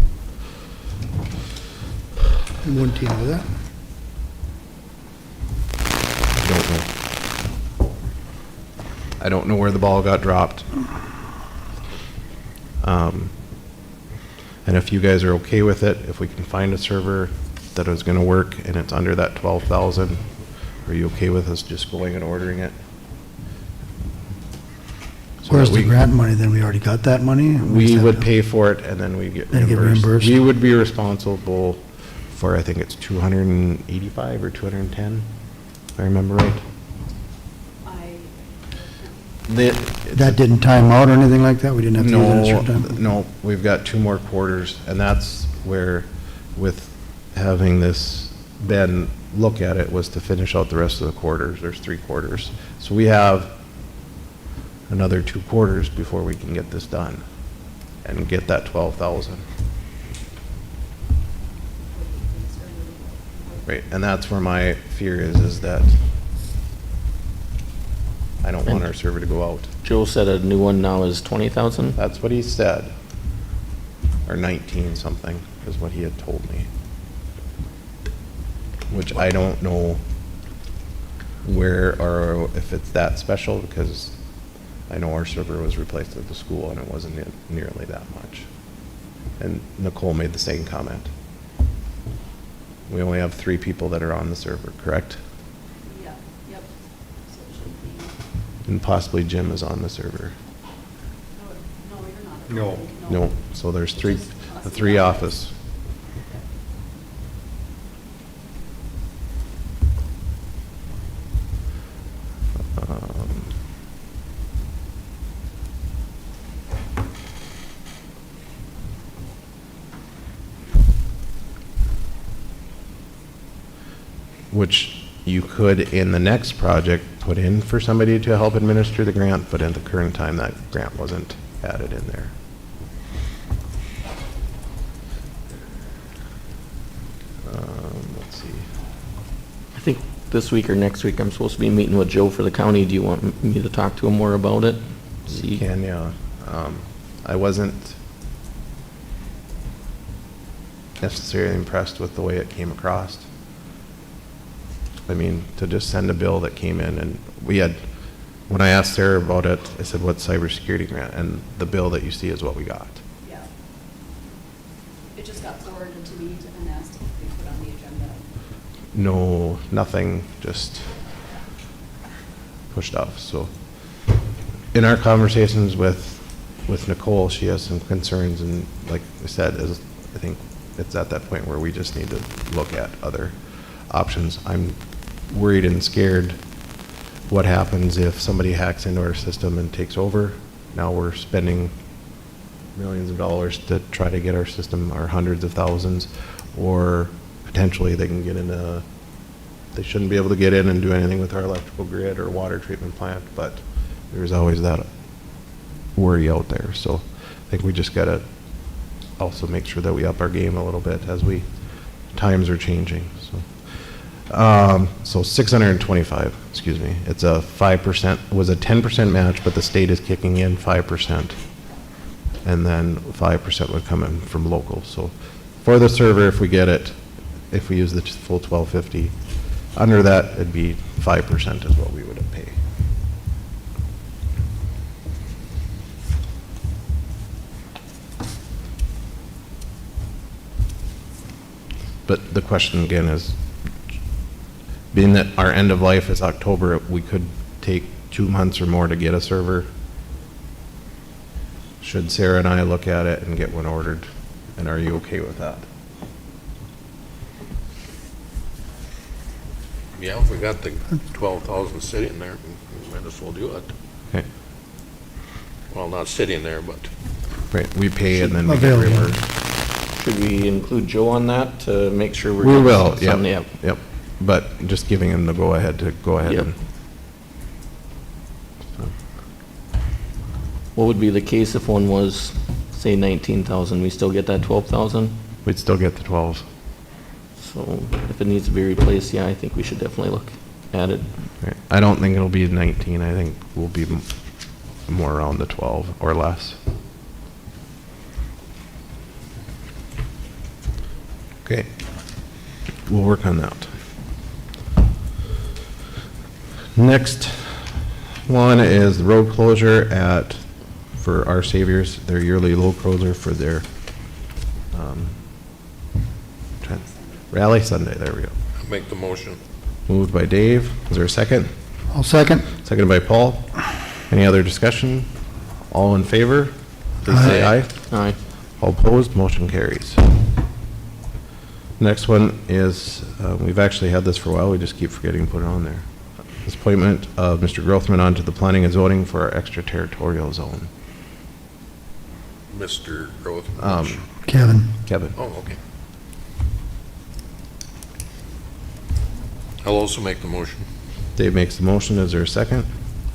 Wouldn't you know that? I don't know where the ball got dropped. And if you guys are okay with it, if we can find a server that is gonna work and it's under that 12,000, are you okay with us just going and ordering it? So Where's that the grant money, then we already got that money? We just would have to- pay for it and then we get Then get reimbursed. reimbursed. We would be responsible for, I think it's 285 or 210, if I remember right. That didn't time out or anything like that? We didn't have to use it at a No, certain time? no, we've got 2 more quarters, and that's where, with having this, Ben look at it, was to finish out the rest of the quarters. There's 3 quarters. So we have another 2 quarters before we can get this done and get that 12,000. Right, and that's where my fear is that I don't want our server to go out. Joe said a new one now is 20,000? That's what he said. Or 19 something is what he had told me. Which I don't know where or if it's that special, because I know our server was replaced at the school and it wasn't nearly that much. And Nicole made the same comment. We only have 3 people that are on the server, correct? Yeah, yep. So it should be, And possibly Jim is on the server. no, you're not. No. No, so there's 3, the 3 office. Which you could, in the next project, put in for somebody to help administer the grant, but at the current time, that grant wasn't added in there. Let's see. I think this week or next week, I'm supposed to be meeting with Joe for the county. Do you want me to talk to him more about it? You See, can, yeah. I wasn't necessarily impressed with the way it came across. I mean, to just send a bill that came in, and we had, when I asked Sarah about it, I said, what cybersecurity grant? And the bill that you see is what we got. Yeah. It just got forwarded to me and asked if we put on the agenda. No, nothing, just, pushed off, so. In our conversations with Nicole, she has some concerns, and like I said, I think it's at that point where we just need to look at other options. I'm worried and scared what happens if somebody hacks into our system and takes over. Now we're spending millions of dollars to try to get our system, or hundreds of thousands, or potentially they can get into, they shouldn't be able to get in and do anything with our electrical grid or water treatment plant, but there's always that worry out there. So I think we just gotta also make sure that we up our game a little bit as times are changing, so. So 625, excuse me, it's a 5%, was a 10% match, but the state is kicking in 5%. And then 5% would come in from local. So for the server, if we get it, if we use the full 1250, under that, it'd be 5% is what we would pay. But the question again is, being that our end of life is October, we could take 2 months or more to get a server. Should Sarah and I look at it and get one ordered? And are you okay with that? Yeah, if we got the 12,000 sitting there, we might as well do it. Okay. Well, not sitting there, but Right, we pay and then we get Available. reimbursed. Should we include Joe on that to make sure we're? We getting will, something? yep, yep. But just giving him the go-ahead to go ahead Yep. and. What would be the case if one was, say, 19,000? We still get that 12,000? We'd still get the 12. So if it needs to be replaced, yeah, I think we should definitely look at it. Right. I don't think it'll be 19. I think we'll be more around the 12 or less. Okay. We'll work on that. Next one is the road closure for Our Saviors, their yearly road closure for their Rally Sunday. There we go. I'll make the motion. Moved by Dave. Is there a second? I'll second. Seconded by Paul. Any other discussion? All in favor, please say aye. Aye. All opposed, motion carries. Next one is, we've actually had this for a while, we just keep forgetting to put it on there. This appointment of Mr. Grothman onto the planning and zoning for our extraterritorial zone. Mr. Growth. Kevin. Kevin. Oh, okay. I'll also make the motion. Dave makes the motion. Is there a second?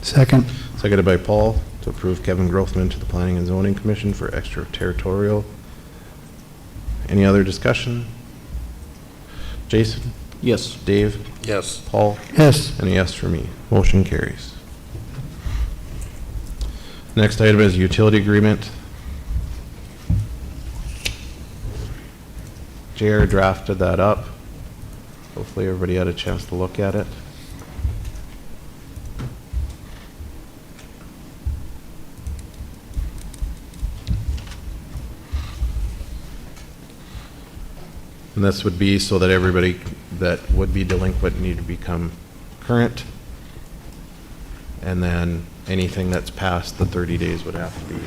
Second. Seconded by Paul to approve Kevin Grothman to the Planning and Zoning Commission for extraterritorial. Any other discussion? Jason? Yes. Dave? Yes. Paul? Yes. And a yes for me. Motion carries. Next item is utility agreement. JR drafted that up. Hopefully everybody had a chance to look at it. And this would be so that everybody that would be delinquent need to become current. And then anything that's past the 30 days would have to be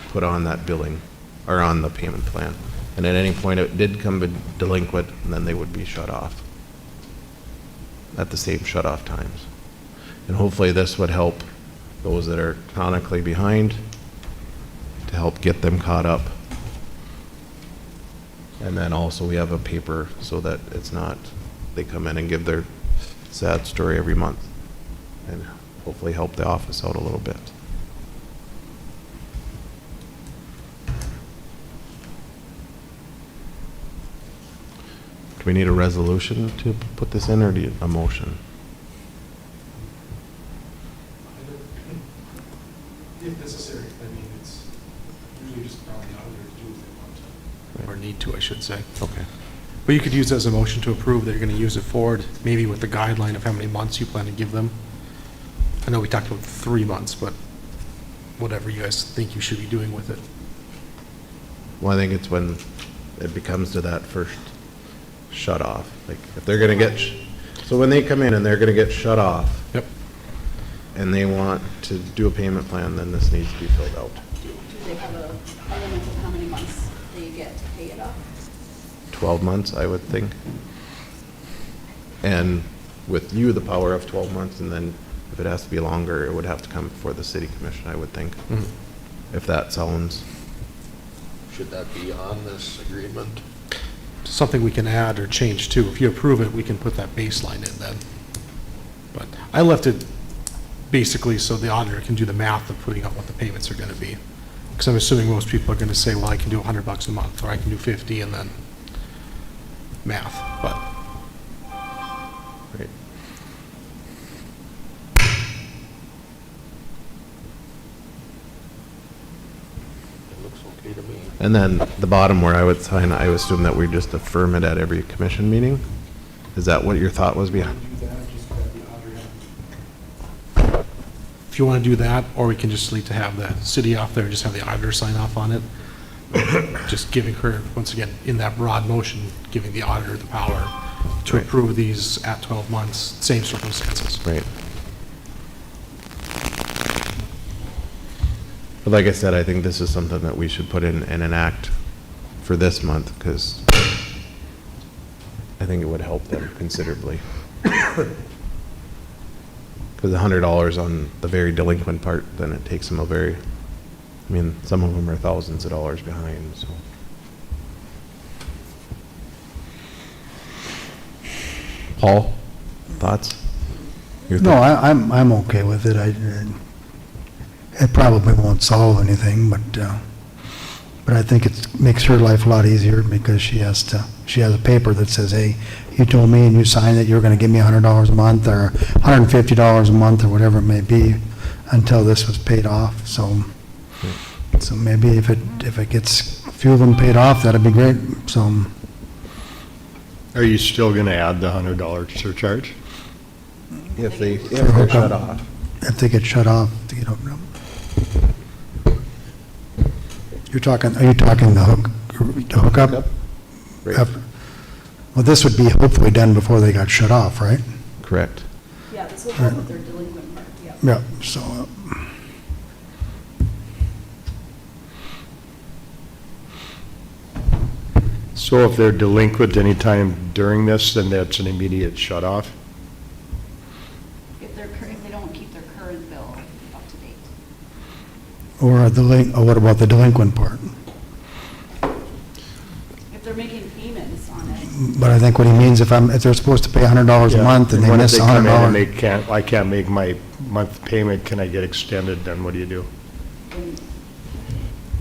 put on that billing or on the payment plan. And at any point it did come delinquent, and then they would be shut off at the same shut-off times. And hopefully this would help those that are chronically behind to help get them caught up. And then also we have a paper so that it's not, they come in and give their sad story every month and hopefully help the office out a little bit. Do we need a resolution to put this in, or do you, a motion? If necessary, I mean, it's usually just probably out there to do what they want to. Or need to, I should say. Okay. But you could use it as a motion to approve that you're going to use it forward, maybe with the guideline of how many months you plan to give them. I know we talked about 3 months, but whatever you guys think you should be doing with it. Well, I think it's when it becomes to that first shut off. Like if they're gonna get, so when they come in and they're gonna get shut off. Yep. and they want to do a payment plan, then this needs to be filled out. Do they have a limit of how many months they get to pay it off? 12 months, I would think. And with you, the power of 12 months, and then if it has to be longer, it would have to come before the city commission, I would think. If that sounds, Should that be on this agreement? Something we can add or change too. If you approve it, we can put that baseline in then. But I left it basically so the auditor can do the math of putting out what the payments are gonna be. Because I'm assuming most people are gonna say, well, I can do $100 a month, or I can do 50, and then math, but. right. It looks okay to me. And then the bottom where I would sign, I would assume that we just affirm it at every commission meeting? Is that what your thought was behind? If you want to do that, or we can just leave to have the city off there, just have the auditor sign off on it. Just giving her, once again, in that broad motion, giving the auditor the power to Right. approve these at 12 months, same circumstances. Right. But like I said, I think this is something that we should put in an act for this month, because I think it would help them considerably. Because $100 on the very delinquent part, then it takes them a very, I mean, some of them are thousands of dollars behind, so. Paul, thoughts? Your No, thoughts? I'm okay with it. It probably won't solve anything, but I think it makes her life a lot easier because she has a paper that says, hey, you told me and you signed that you were gonna give me $100 a month or $150 a month or whatever it may be until this was paid off, so maybe if it gets a few of them paid off, that'd be great, so. Are you still going to add the $100 surcharge? If they're shut off. If they get shut off, to get opened up. Are you talking the hookup? Right. Well, this would be hopefully done before they got shut off, right? Correct. Yeah, this will help with their delinquent part, yeah. Yeah, so, So if they're delinquent anytime during this, then that's an immediate shut off? If they don't keep their current bill up to date. or what about the delinquent part? If they're making payments on it, But I think what he means, if they're supposed to pay $100 a month and they When if miss they come in and $100. they can't, I can't make my month payment, can I get extended, then what do you do? then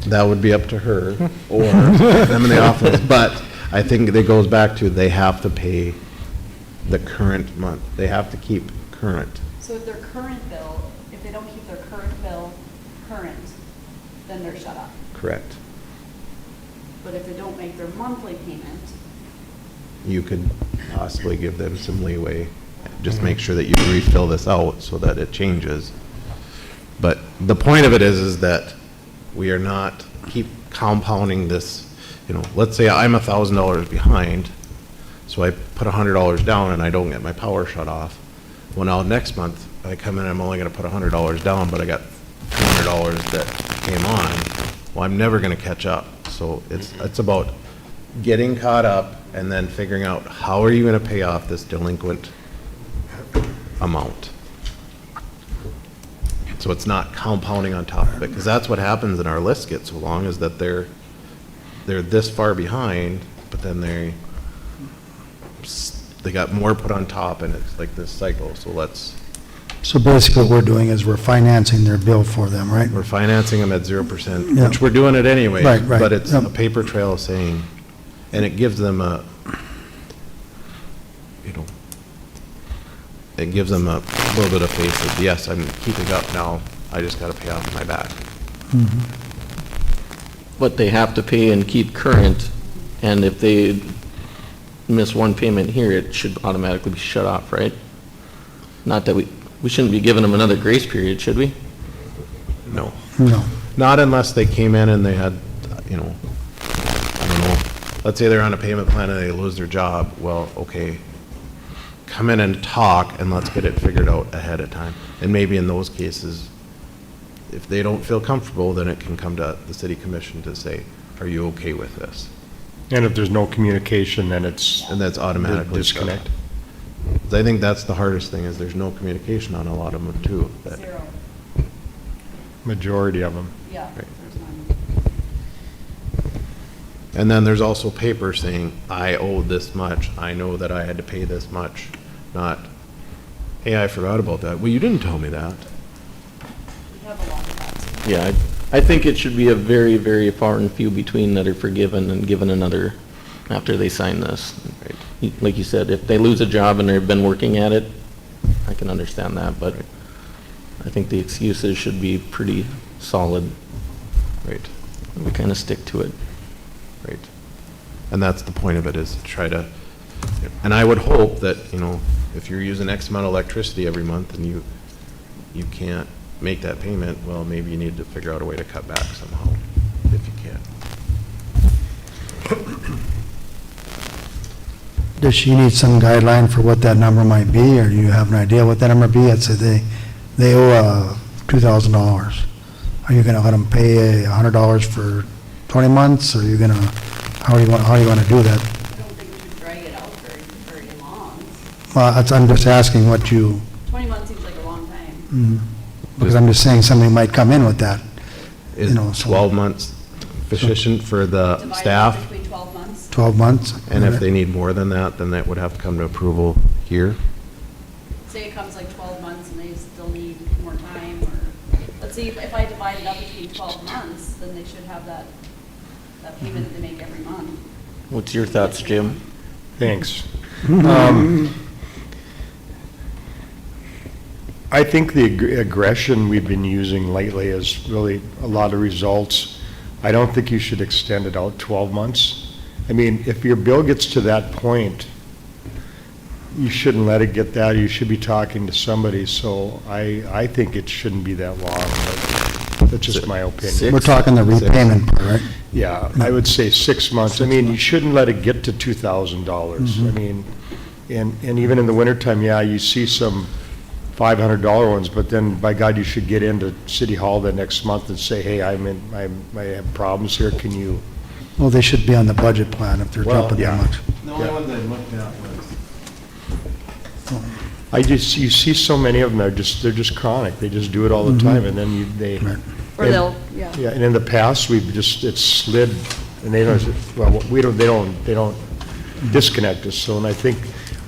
That would be up to her or them in the office, but I think it goes back to they have to pay the current month. They have to keep current. so if their current bill, if they don't keep their current bill current, then they're shut off. Correct. But if they don't make their monthly payment, You could possibly give them some leeway. Just make sure that you refill this out so that it changes. But the point of it is that we are not keep compounding this, let's say I'm $1,000 behind, so I put $100 down and I don't get my power shut off. Well, now next month, I come in, I'm only gonna put $100 down, but I got $200 that came on. Well, I'm never gonna catch up. So it's about getting caught up and then figuring out how are you gonna pay off this delinquent amount. So it's not compounding on top of it, because that's what happens in our list get so long, is that they're this far behind, but then they got more put on top, and it's like this cycle, so So basically what we're doing is we're financing their bill for them, right? we're financing them at 0%, Yeah. which we're doing it anyway. Right, right. But it's Yep. a paper trail saying, and it gives them it gives them a little bit of faith that, yes, I'm keeping up now, I just gotta pay off my back. But they have to pay and keep current, and if they miss one payment here, it should automatically be shut off, right? Not that we shouldn't be giving them another grace period, should we? No. No. Not unless they came in and they had, I don't know, let's say they're on a payment plan and they lose their job, well, okay, come in and talk, and let's get it figured out ahead of time. And maybe in those cases, if they don't feel comfortable, then it can come to the city commission to say, are you okay with this? And if there's no communication, then it's And that's automatically shut off. disconnect. 'Cause I think that's the hardest thing, is there's no communication on a lot of them too. that- Zero, Majority of them. yeah, Right. there's none. And then there's also paper saying, I owed this much, I know that I had to pay this much, not, hey, I forgot about that. Well, you didn't tell me that. We have a lot of that. Yeah, I think it should be a very, very far and few between that are forgiven and given another after they sign this. Like you said, if they lose a job and they've been working at it, I can understand that, but I think the excuses should be pretty solid. Right. We kind of stick to it. Right. And that's the point of it, is to try to, and I would hope that, if you're using X amount of electricity every month and you can't make that payment, well, maybe you need to figure out a way to cut back somehow, if you can. Does she need some guideline for what that number might be, or do you have an idea what that number be? I'd say they owe $2,000. Are you gonna let them pay $100 for 20 months, or are you gonna, how do you want to do that? I don't think we should drag it out very long. Well, I'm just asking what you, 20 months seems like a long time. because I'm just saying somebody might come in with that. Is So 12 months sufficient for the Divide it staff? between 12 months. 12 months? And if they need more than that, then that would have to come to approval here? Say it comes like 12 months and they still need more time, or, let's see, if I divide it up between 12 months, then they should have that payment that they make every month. What's your thoughts, Jim? Thanks. I think the aggression we've been using lately is really a lot of results. I don't think you should extend it out 12 months. I mean, if your bill gets to that point, you shouldn't let it get that. You should be talking to somebody. So I think it shouldn't be that long, but that's just my opinion. We're talking the repayment part, right? Yeah, I would say 6 months. I mean, you shouldn't let it get to $2,000. I mean, and even in the wintertime, yeah, you see some $500 ones, but then, by God, you should get into City Hall the next month and say, hey, I have problems here, can you? Well, they should be on the budget plan if they're Well, jumping that yeah. much. The only ones I looked at was. You see so many of them, they're just chronic, they just do it all the time, and then they. Right. Or and- they'll, yeah. Yeah, and in the past, it's slid, and they don't disconnect us, so, and I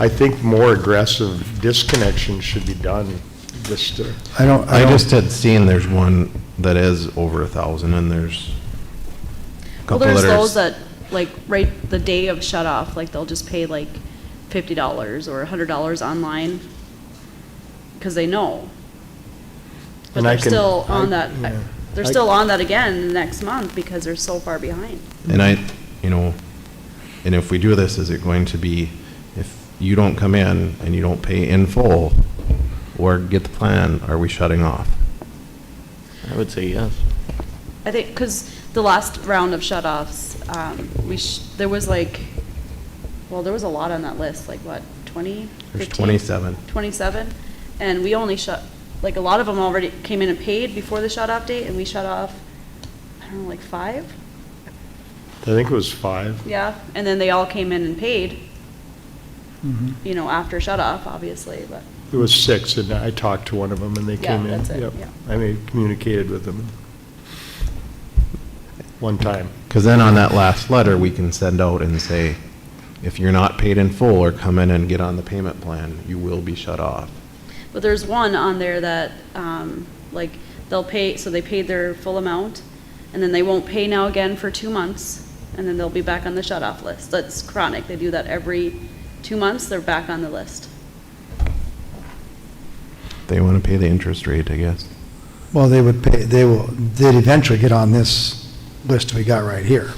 think more aggressive disconnection should be done, just to. I just had seen there's one that is over 1,000, and there's a Well, couple there's that are. those that, like, right the day of shut off, like, they'll just pay like $50 or $100 online, because they know. But And I they're can- still I- on that, yeah. they're I- still on that again next month because they're so far behind. And and if we do this, is it going to be, if you don't come in and you don't pay in full or get the plan, are we shutting off? I would say yes. I think, because the last round of shut-offs, there was like, well, there was a lot on that list, like what, 20? There's 15? 27. 27, and we only like, a lot of them already came in and paid before the shut-off date, and we shut off, I don't know, like 5? I think it was 5. Yeah, and then they all came in and paid, after shut-off, obviously, but, It was 6, and I talked to one of them, and they Yeah, came in. that's it, Yep. yeah. Communicated with them one time. Because then on that last letter, we can send out and say, if you're not paid in full or come in and get on the payment plan, you will be shut off. but there's one on there that, like, they'll pay, so they paid their full amount, and then they won't pay now again for 2 months, and then they'll be back on the shut-off list. That's chronic, they do that every 2 months, they're back on the list. They want to pay the interest rate, I guess. Well, they'd eventually get on this list we got right here.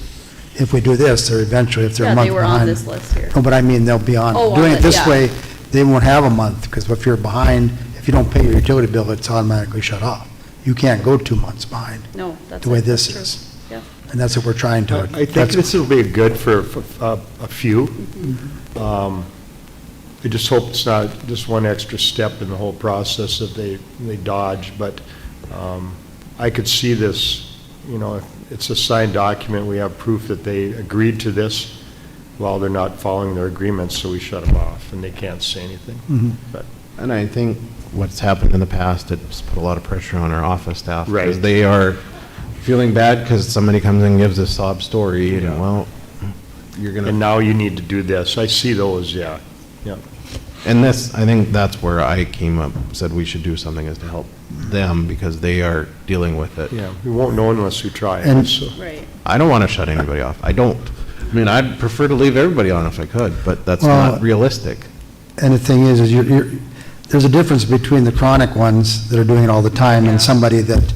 If we do this, they're eventually, if they're a Yeah, month they behind. were on this list here. No, but I mean, they'll be on, Oh, on doing it it, this yeah. way, they won't have a month, because if you're behind, if you don't pay your utility bill, it's automatically shut off. You can't go 2 months behind, No, that's the way it, this that's is. true. Yeah. And that's what we're trying to. I think that's- this will be good for a few. I just hope it's not just one extra step in the whole process that they dodge, but I could see this, you know, if it's a signed document, we have proof that they agreed to this while they're not following their agreements, so we shut them off, and they can't say anything. But And I think what's happened in the past, it's put a lot of pressure on our office staff. Right. Because they are feeling bad because somebody comes in and gives a sob story, and Yeah. well, you're And gonna, now you need to do this. I see those, yeah. and this, I think that's where I came up, said we should do something, is to help them, because they are dealing with it. Yeah, we won't know unless we try. And- So, Right. I don't want to shut anybody off. I don't. I mean, I'd prefer to leave everybody on if I could, but that's Well- not realistic. And the thing is there's a difference between the chronic ones that are doing it all the time and somebody that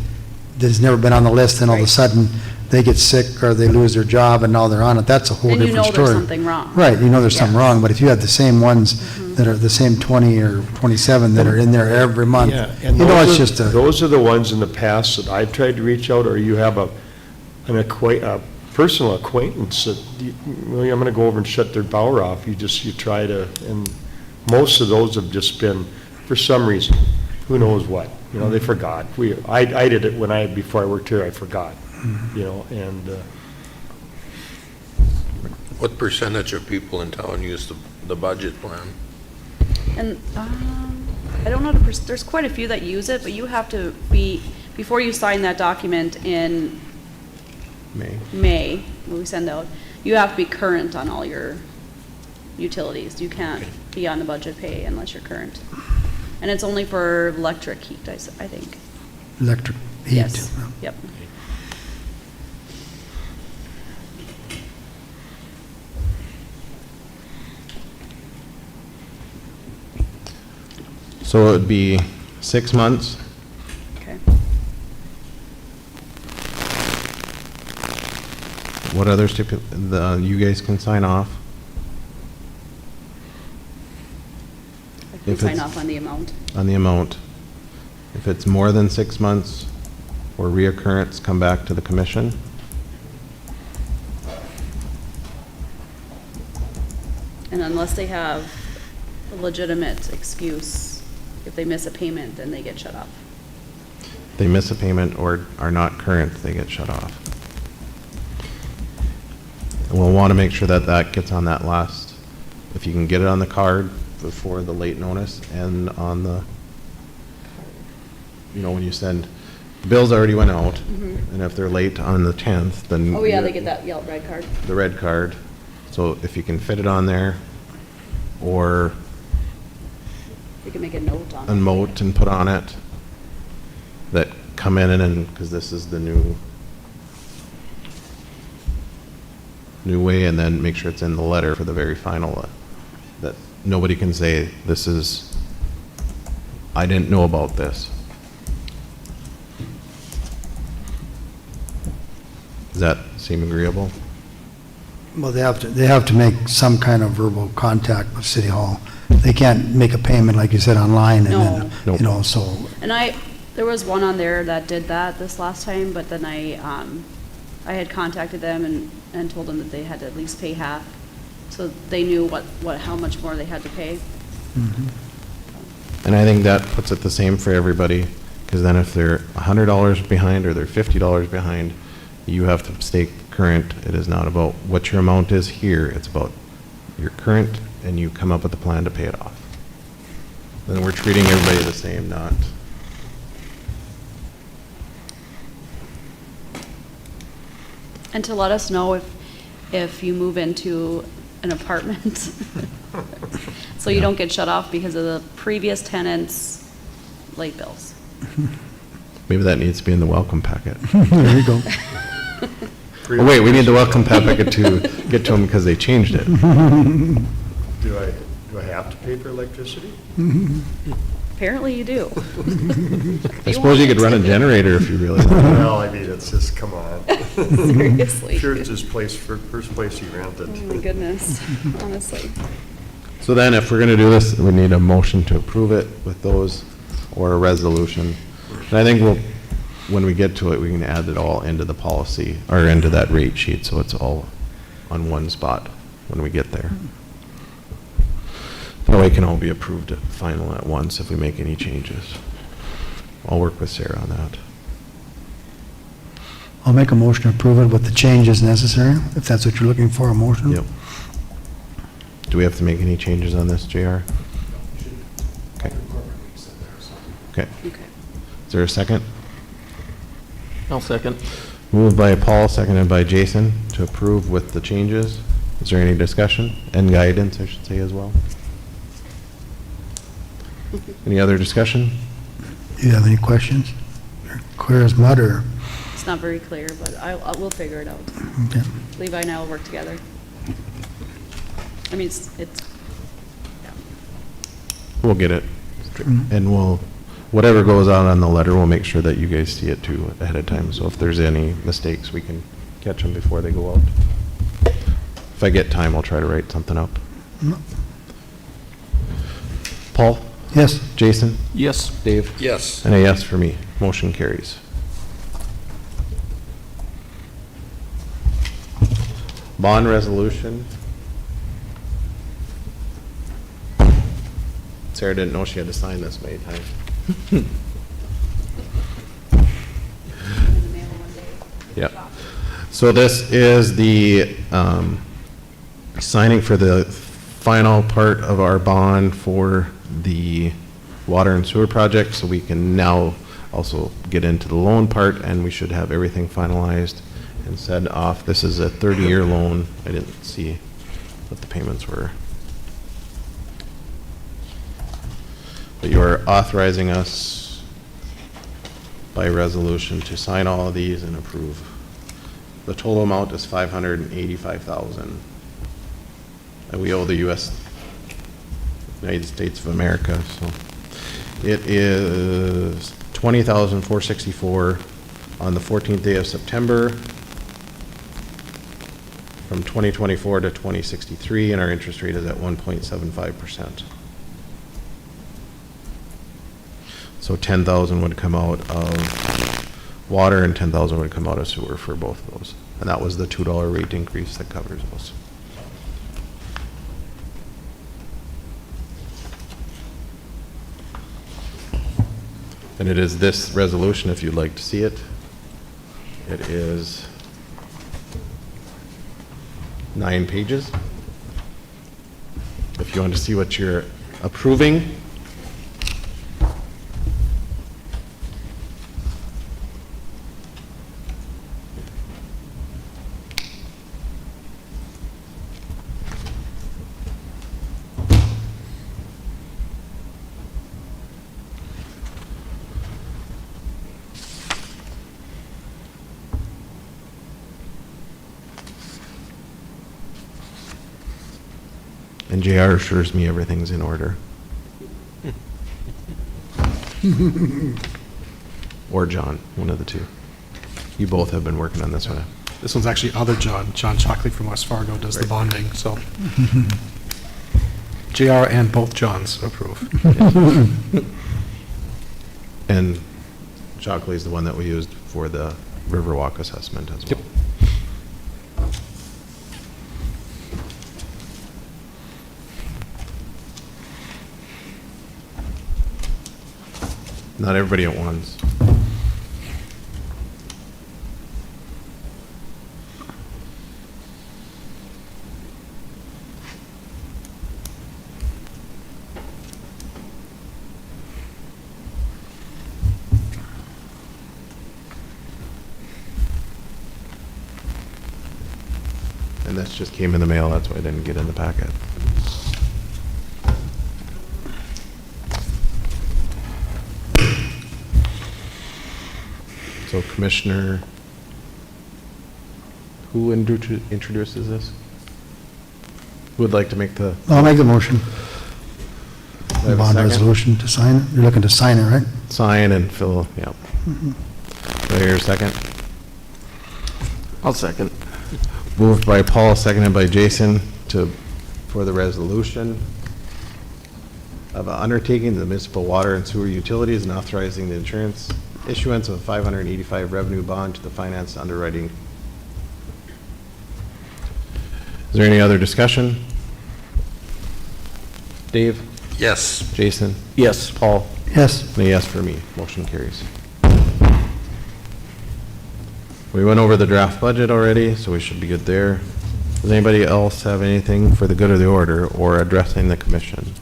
has never been on the list, and all of a Right. sudden, they get sick or they lose their job and now they're on it. That's a whole And you different know story. there's something wrong. Right, you know there's something Yes. wrong, but if you have the same ones that are the same 20 or 27 that are in there every month, yeah, you and know those it's are- just a, those are the ones in the past that I've tried to reach out, or you have a personal acquaintance that, well, I'm gonna go over and shut their power off. You try to, and most of those have just been, for some reason, who knows what, you know, they forgot. I did it before I worked here, I forgot, you know, and, What percentage of people in town use the budget plan? And, I don't know, there's quite a few that use it, but you have to be, before you sign that document in May, when we send out, you have to be current on all your utilities. You can't be on the budget pay unless you're current. And it's only for electric heat, I think. electric heat. Yes, yep. So it would be 6 months. Okay. What other you guys can sign off? I can If sign it's- off on the amount. On the amount. If it's more than 6 months or reoccurrence, come back to the commission. And unless they have a legitimate excuse, if they miss a payment, then they get shut off. If they miss a payment or are not current, they get shut off. And we'll want to make sure that that gets on that last, if you can get it on the card before the late notice and on the, you know, when you send, bills already went out, and if they're late on the 10th, then. Oh, yeah, they you're- get that yellow red card. The red card. So if you can fit it on there, or You can make a note on it. emote and put on it, that come in and, because this is the new way, and then make sure it's in the letter for the very final, that nobody can say, this is, I didn't know about this. Does that seem agreeable? Well, they have to make some kind of verbal contact with City Hall. They can't make a payment, like you said, online and then, No. you know, so, And there was one on there that did that this last time, but then I had contacted them and told them that they had to at least pay half, so they knew how much more they had to pay. And I think that puts it the same for everybody, because then if they're $100 behind or they're $50 behind, you have to stay current. It is not about what your amount is here, it's about you're current and you come up with a plan to pay it off. Then we're treating everybody the same, not. And to let us know if you move into an apartment, so you don't get shut off because of the previous tenant's late bills. Maybe that needs to be in the welcome packet. there you go. Oh, wait, we need the welcome packet to get to them because they changed it. do I have to pay for electricity? Apparently you do. I suppose you could run a generator if you really want. Well, I mean, it's just, come on. Seriously. Sure, it's his first place he rented. Oh my goodness, honestly. So then if we're going to do this, we need a motion to approve it with those, or a resolution. And I think when we get to it, we can add it all into the policy, or into that rate sheet, so it's all on one spot when we get there. That way it can all be approved at final at once if we make any changes. I'll work with Sarah on that. I'll make a motion to approve it with the changes necessary, if that's what you're looking for, a motion. Yep. Do we have to make any changes on this, JR? Okay. Incorporate what you said there, so. Okay. Okay. Is there a second? I'll second. Moved by Paul, seconded by Jason to approve with the changes. Is there any discussion and guidance, I should say, as well? Any other discussion? Do you have any questions? Clear as mud, or? It's not very clear, but we'll figure it out. Okay. Levi and I will work together. I mean, yeah. We'll get it. And we'll, whatever goes out on the letter, we'll make sure that you guys see it too ahead of time. So if there's any mistakes, we can catch them before they go out. If I get time, I'll try to write something up. No. Paul? Yes. Jason? Yes. Dave? Yes. And a yes for me. Motion carries. Bond resolution. Sarah didn't know she had to sign this many times. Yep. So this is the signing for the final part of our bond for the water and sewer project, so we can now also get into the loan part, and we should have everything finalized and set off. This is a 30-year loan. I didn't see what the payments were. But you are authorizing us by resolution to sign all of these and approve. The total amount is $585,000. And we owe the United States of America, so. It is $20,464 on the 14th day of September from 2024 to 2063, and our interest rate is at 1.75%. So 10,000 would come out of water and 10,000 would come out of sewer for both of those. And that was the $2 rate increase that covers those. And it is this resolution, if you'd like to see it. It is 9 pages. If you want to see what you're approving. And JR assures me everything's in order. Or John, one of the two. You both have been working on this one. This one's actually other John. John Shockley from West Fargo does the bonding, so. JR and both Johns approve. And Shockley's the one that we used for the Riverwalk assessment as well. Not everybody at once. And this just came in the mail, that's why I didn't get in the packet. So Commissioner, who introduces this? Who would like to make the? I'll make the motion. Do I have a Bond second? resolution to sign it. You're looking to sign it, right? Sign and fill, yeah. Do I hear a second? I'll second. Moved by Paul, seconded by Jason for the resolution of undertaking the municipal water and sewer utilities and authorizing the insurance issuance of a 585 revenue bond to the finance underwriting. Is there any other discussion? Dave? Yes. Jason? Yes. Paul? Yes. And a yes for me. Motion carries. We went over the draft budget already, so we should be good there. Does anybody else have anything for the good of the order or addressing the commission?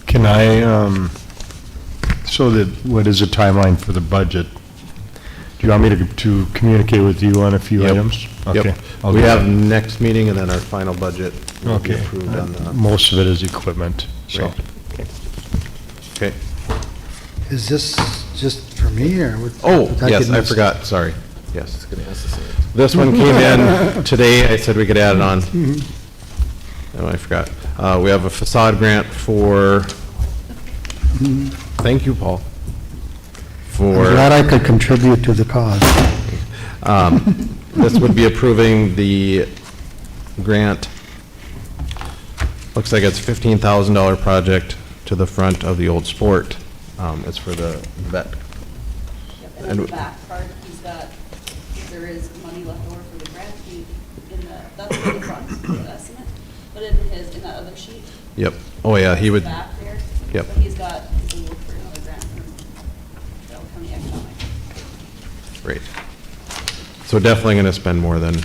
Can I, what is the timeline for the budget? Do you want me to communicate with you on a few Yep. items? Okay. Yep. I'll We do have that. next meeting and then our final budget will be Okay. approved on the. Most of it is equipment, so. Right. Okay. Is this just for me, or what? Oh, did I yes, get I missed? forgot, sorry. Yes. This one came in today. I said we could add it on. Oh, I forgot. We have a facade grant for, thank you, Paul. I'm For, glad I could contribute to the cause. this would be approving the grant. Looks like it's a $15,000 project to the front of the old sport. It's for the vet. And And- in the back part, he's got, there is money left over for the grant, that's for the front, the estimate, but in that other sheet. Yep. Oh, yeah, he would, Back there. Yep. But he's got, he's gonna look for another grant from Delaware County Economic. great. So definitely going to spend more than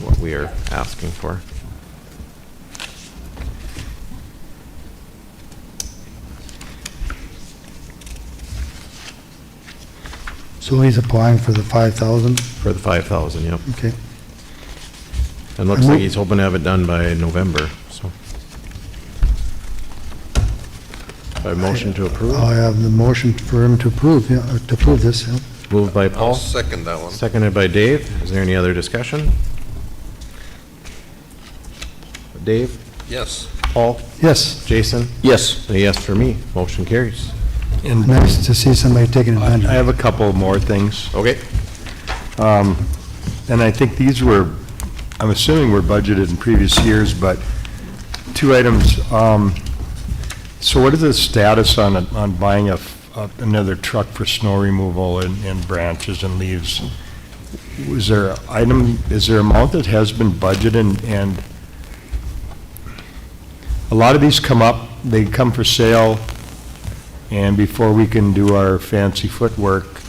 what we are asking for. So he's applying for the 5,000? For the 5,000, yep. Okay. And looks like he's hoping to have it done by November, so. By motion to approve, I have the motion for him to approve, yeah, to approve this, yeah. moved by I'll Paul, second that one. seconded by Dave. Is there any other discussion? Dave, Yes. Paul, Yes, Jason, Yes. a yes for me. Motion carries. And nice to see somebody taking advantage. I have a couple more things. Okay. And I think these were, I'm assuming were budgeted in previous years, but two items. So what is the status on buying another truck for snow removal and branches and leaves? Is there amount that has been budgeted and a lot of these come up, they come for sale, and before we can do our fancy footwork,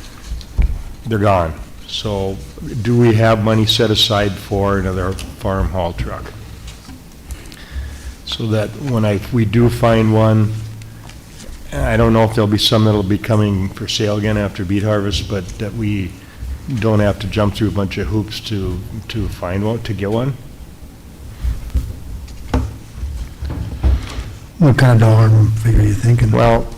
they're gone. So do we have money set aside for another farm haul truck? So that when we do find one, I don't know if there'll be some that'll be coming for sale again after beet harvest, but that we don't have to jump through a bunch of hoops to find one, to get one? What kind of dollar figure are you thinking? Well,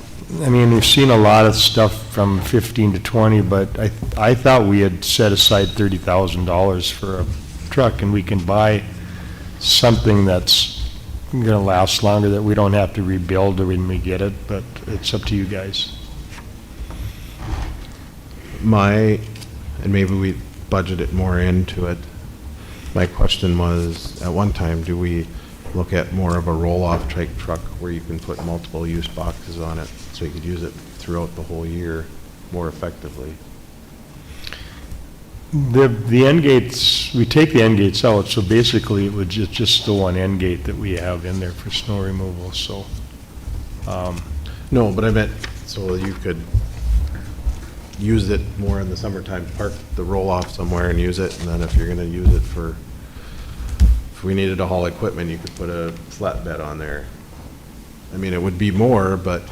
I mean, we've seen a lot of stuff from 15 to 20, but I thought we had set aside $30,000 for a truck, and we can buy something that's going to last longer, that we don't have to rebuild when we get it, but it's up to you guys. And maybe we budgeted more into it. My question was, at one time, do we look at more of a roll-off type truck where you can put multiple use boxes on it so you could use it throughout the whole year more effectively? The end gates, we take the end gates out, so basically it would just the one end gate that we have in there for snow removal, so. No, but I meant, so you could use it more in the summertime, park the roll-off somewhere and use it, and then if you're gonna use it for, if we needed to haul equipment, you could put a flatbed on there. I mean, it would be more, but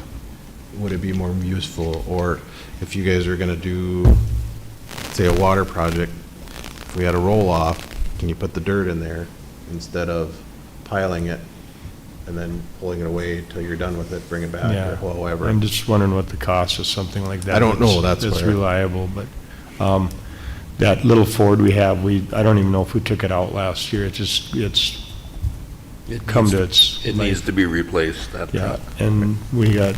would it be more useful? Or if you guys are gonna do, say, a water project, if we had a roll-off, can you put the dirt in there instead of piling it and then pulling it away until you're done with it, bring it back, Yeah. or however? I'm just wondering what the cost of something like that. I don't know, that's It's where- reliable, but, that little Ford we have, I don't even know if we took it out last year. It's come to its. It needs to be replaced, that Yeah, truck. and we got,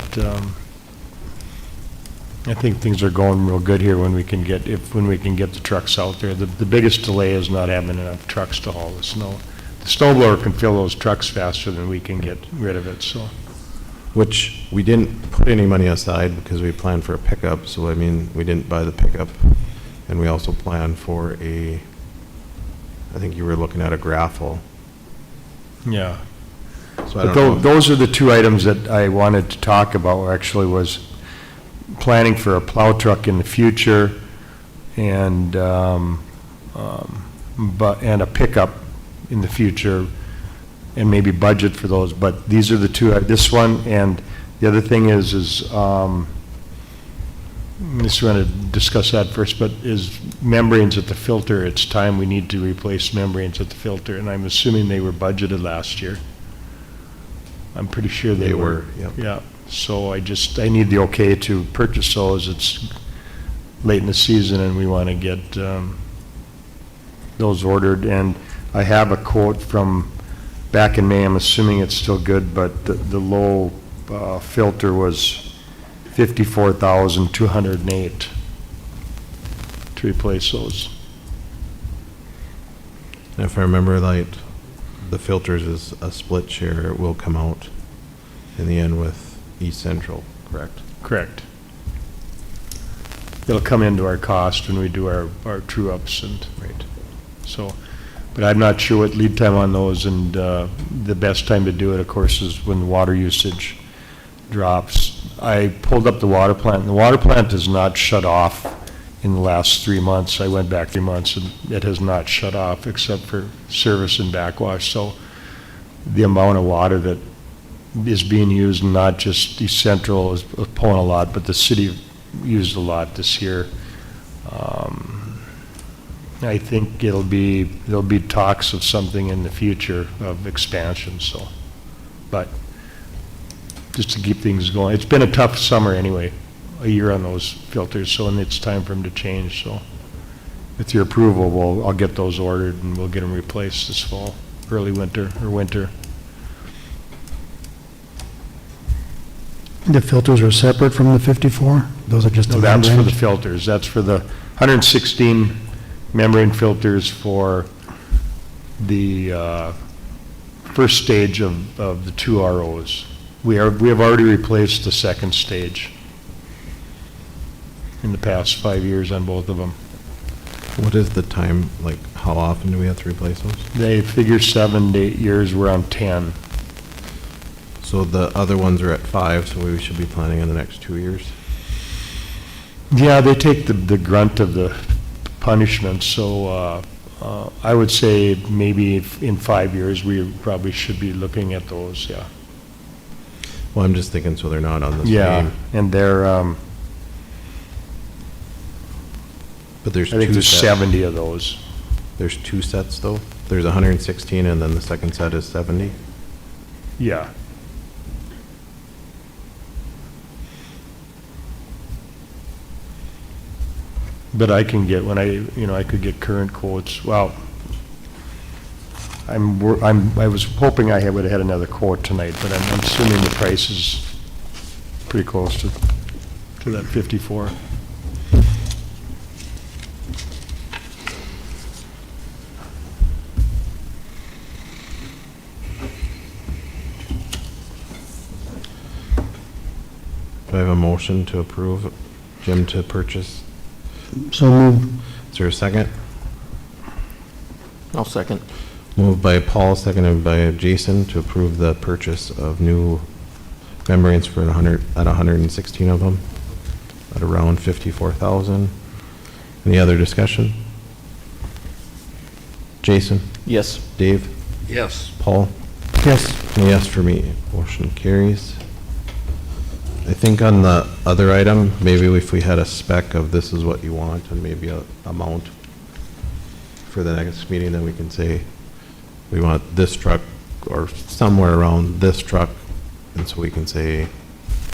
I think things are going real good here when we can get the trucks out there. The biggest delay is not having enough trucks to haul the snow. The snow blower can fill those trucks faster than we can get rid of it, so. Which, we didn't put any money aside because we planned for a pickup, so I mean, we didn't buy the pickup. And we also planned for I think you were looking at a graffle. Yeah. So I But don't know. those are the two items that I wanted to talk about, actually, was planning for a plow truck in the future and, and a pickup in the future, and maybe budget for those. But these are the two, this one, and the other thing is, just want to discuss that first, but is membranes at the filter. It's time we need to replace membranes at the filter, and I'm assuming they were budgeted last year. I'm pretty sure they were. Yep. Yeah, so I need the okay to purchase those. It's late in the season, and we want to get those ordered. And I have a quote from back in May. I'm assuming it's still good, but the low filter was $54,208 to replace those. If I remember right, the filters is a split share. It will come out in the end with East Central, correct? Correct. It'll come into our cost when we do our true-ups and, Right. so, but I'm not sure what lead time on those, and the best time to do it, of course, is when the water usage drops. I pulled up the water plant, and the water plant is not shut off in the last 3 months. I went back 3 months, and it has not shut off except for service and backwash. So the amount of water that is being used, not just East Central is pulling a lot, but the city used a lot this year. I think there'll be talks of something in the future of expansion, so, but just to keep things going. It's been a tough summer anyway, a year on those filters, so, and it's time for them to change, so with your approval, I'll get those ordered and we'll get them replaced this fall, early winter, or winter. The filters are separate from the 54? Those are just the No, that's for the membranes? filters. That's for the 116 membrane filters for the first stage of the two ROs. We have already replaced the second stage in the past 5 years on both of them. What is the time, like, how often do we have to replace those? They figure 7 to 8 years, we're on 10. So the other ones are at 5, so we should be planning in the next 2 years? Yeah, they take the grunt of the punishment, so I would say maybe in 5 years, we probably should be looking at those, yeah. Well, I'm just thinking so they're not on the Yeah, same, and they're, but there's I think two there's sets. 70 of those. There's 2 sets though? There's 116 and then the second set is 70? Yeah. But I can get, I could get current quotes, well, I was hoping I would have had another quote tonight, but I'm assuming the price is pretty close to that 54. Do I have a motion to approve Jim to purchase? So moved. Is there a second? I'll second. Moved by Paul, seconded by Jason to approve the purchase of new membranes for 116 of them at around 54,000. Any other discussion? Jason? Yes. Dave? Yes. Paul? Yes. And yes for me. Motion carries. I think on the other item, maybe if we had a spec of this is what you want and maybe a amount for the next meeting, then we can say we want this truck or somewhere around this truck. And so we can say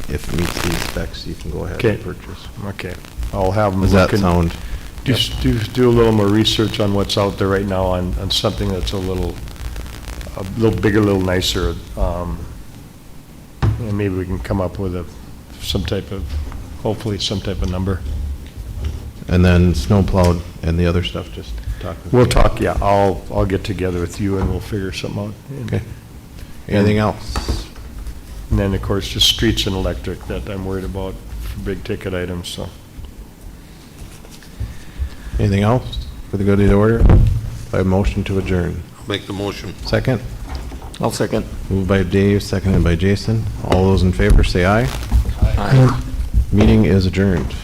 if it meets these specs, you can go ahead and Okay. purchase. Okay, I'll have them Does that looking. sound? Just do a little more research on what's out there right now on something that's a little bigger, a little nicer. And maybe we can come up with hopefully some type of number. And then snow plowed and the other stuff, just talk with We'll me. talk, yeah, I'll get together with you and we'll figure something out. Okay. Anything else? And then, of course, just streets and electric that I'm worried about for big ticket items, so. Anything else for the good of the order? By motion to adjourn. Make the motion. Second? I'll second. Moved by Dave, seconded by Jason. All those in favor say aye. Aye. Meeting is adjourned.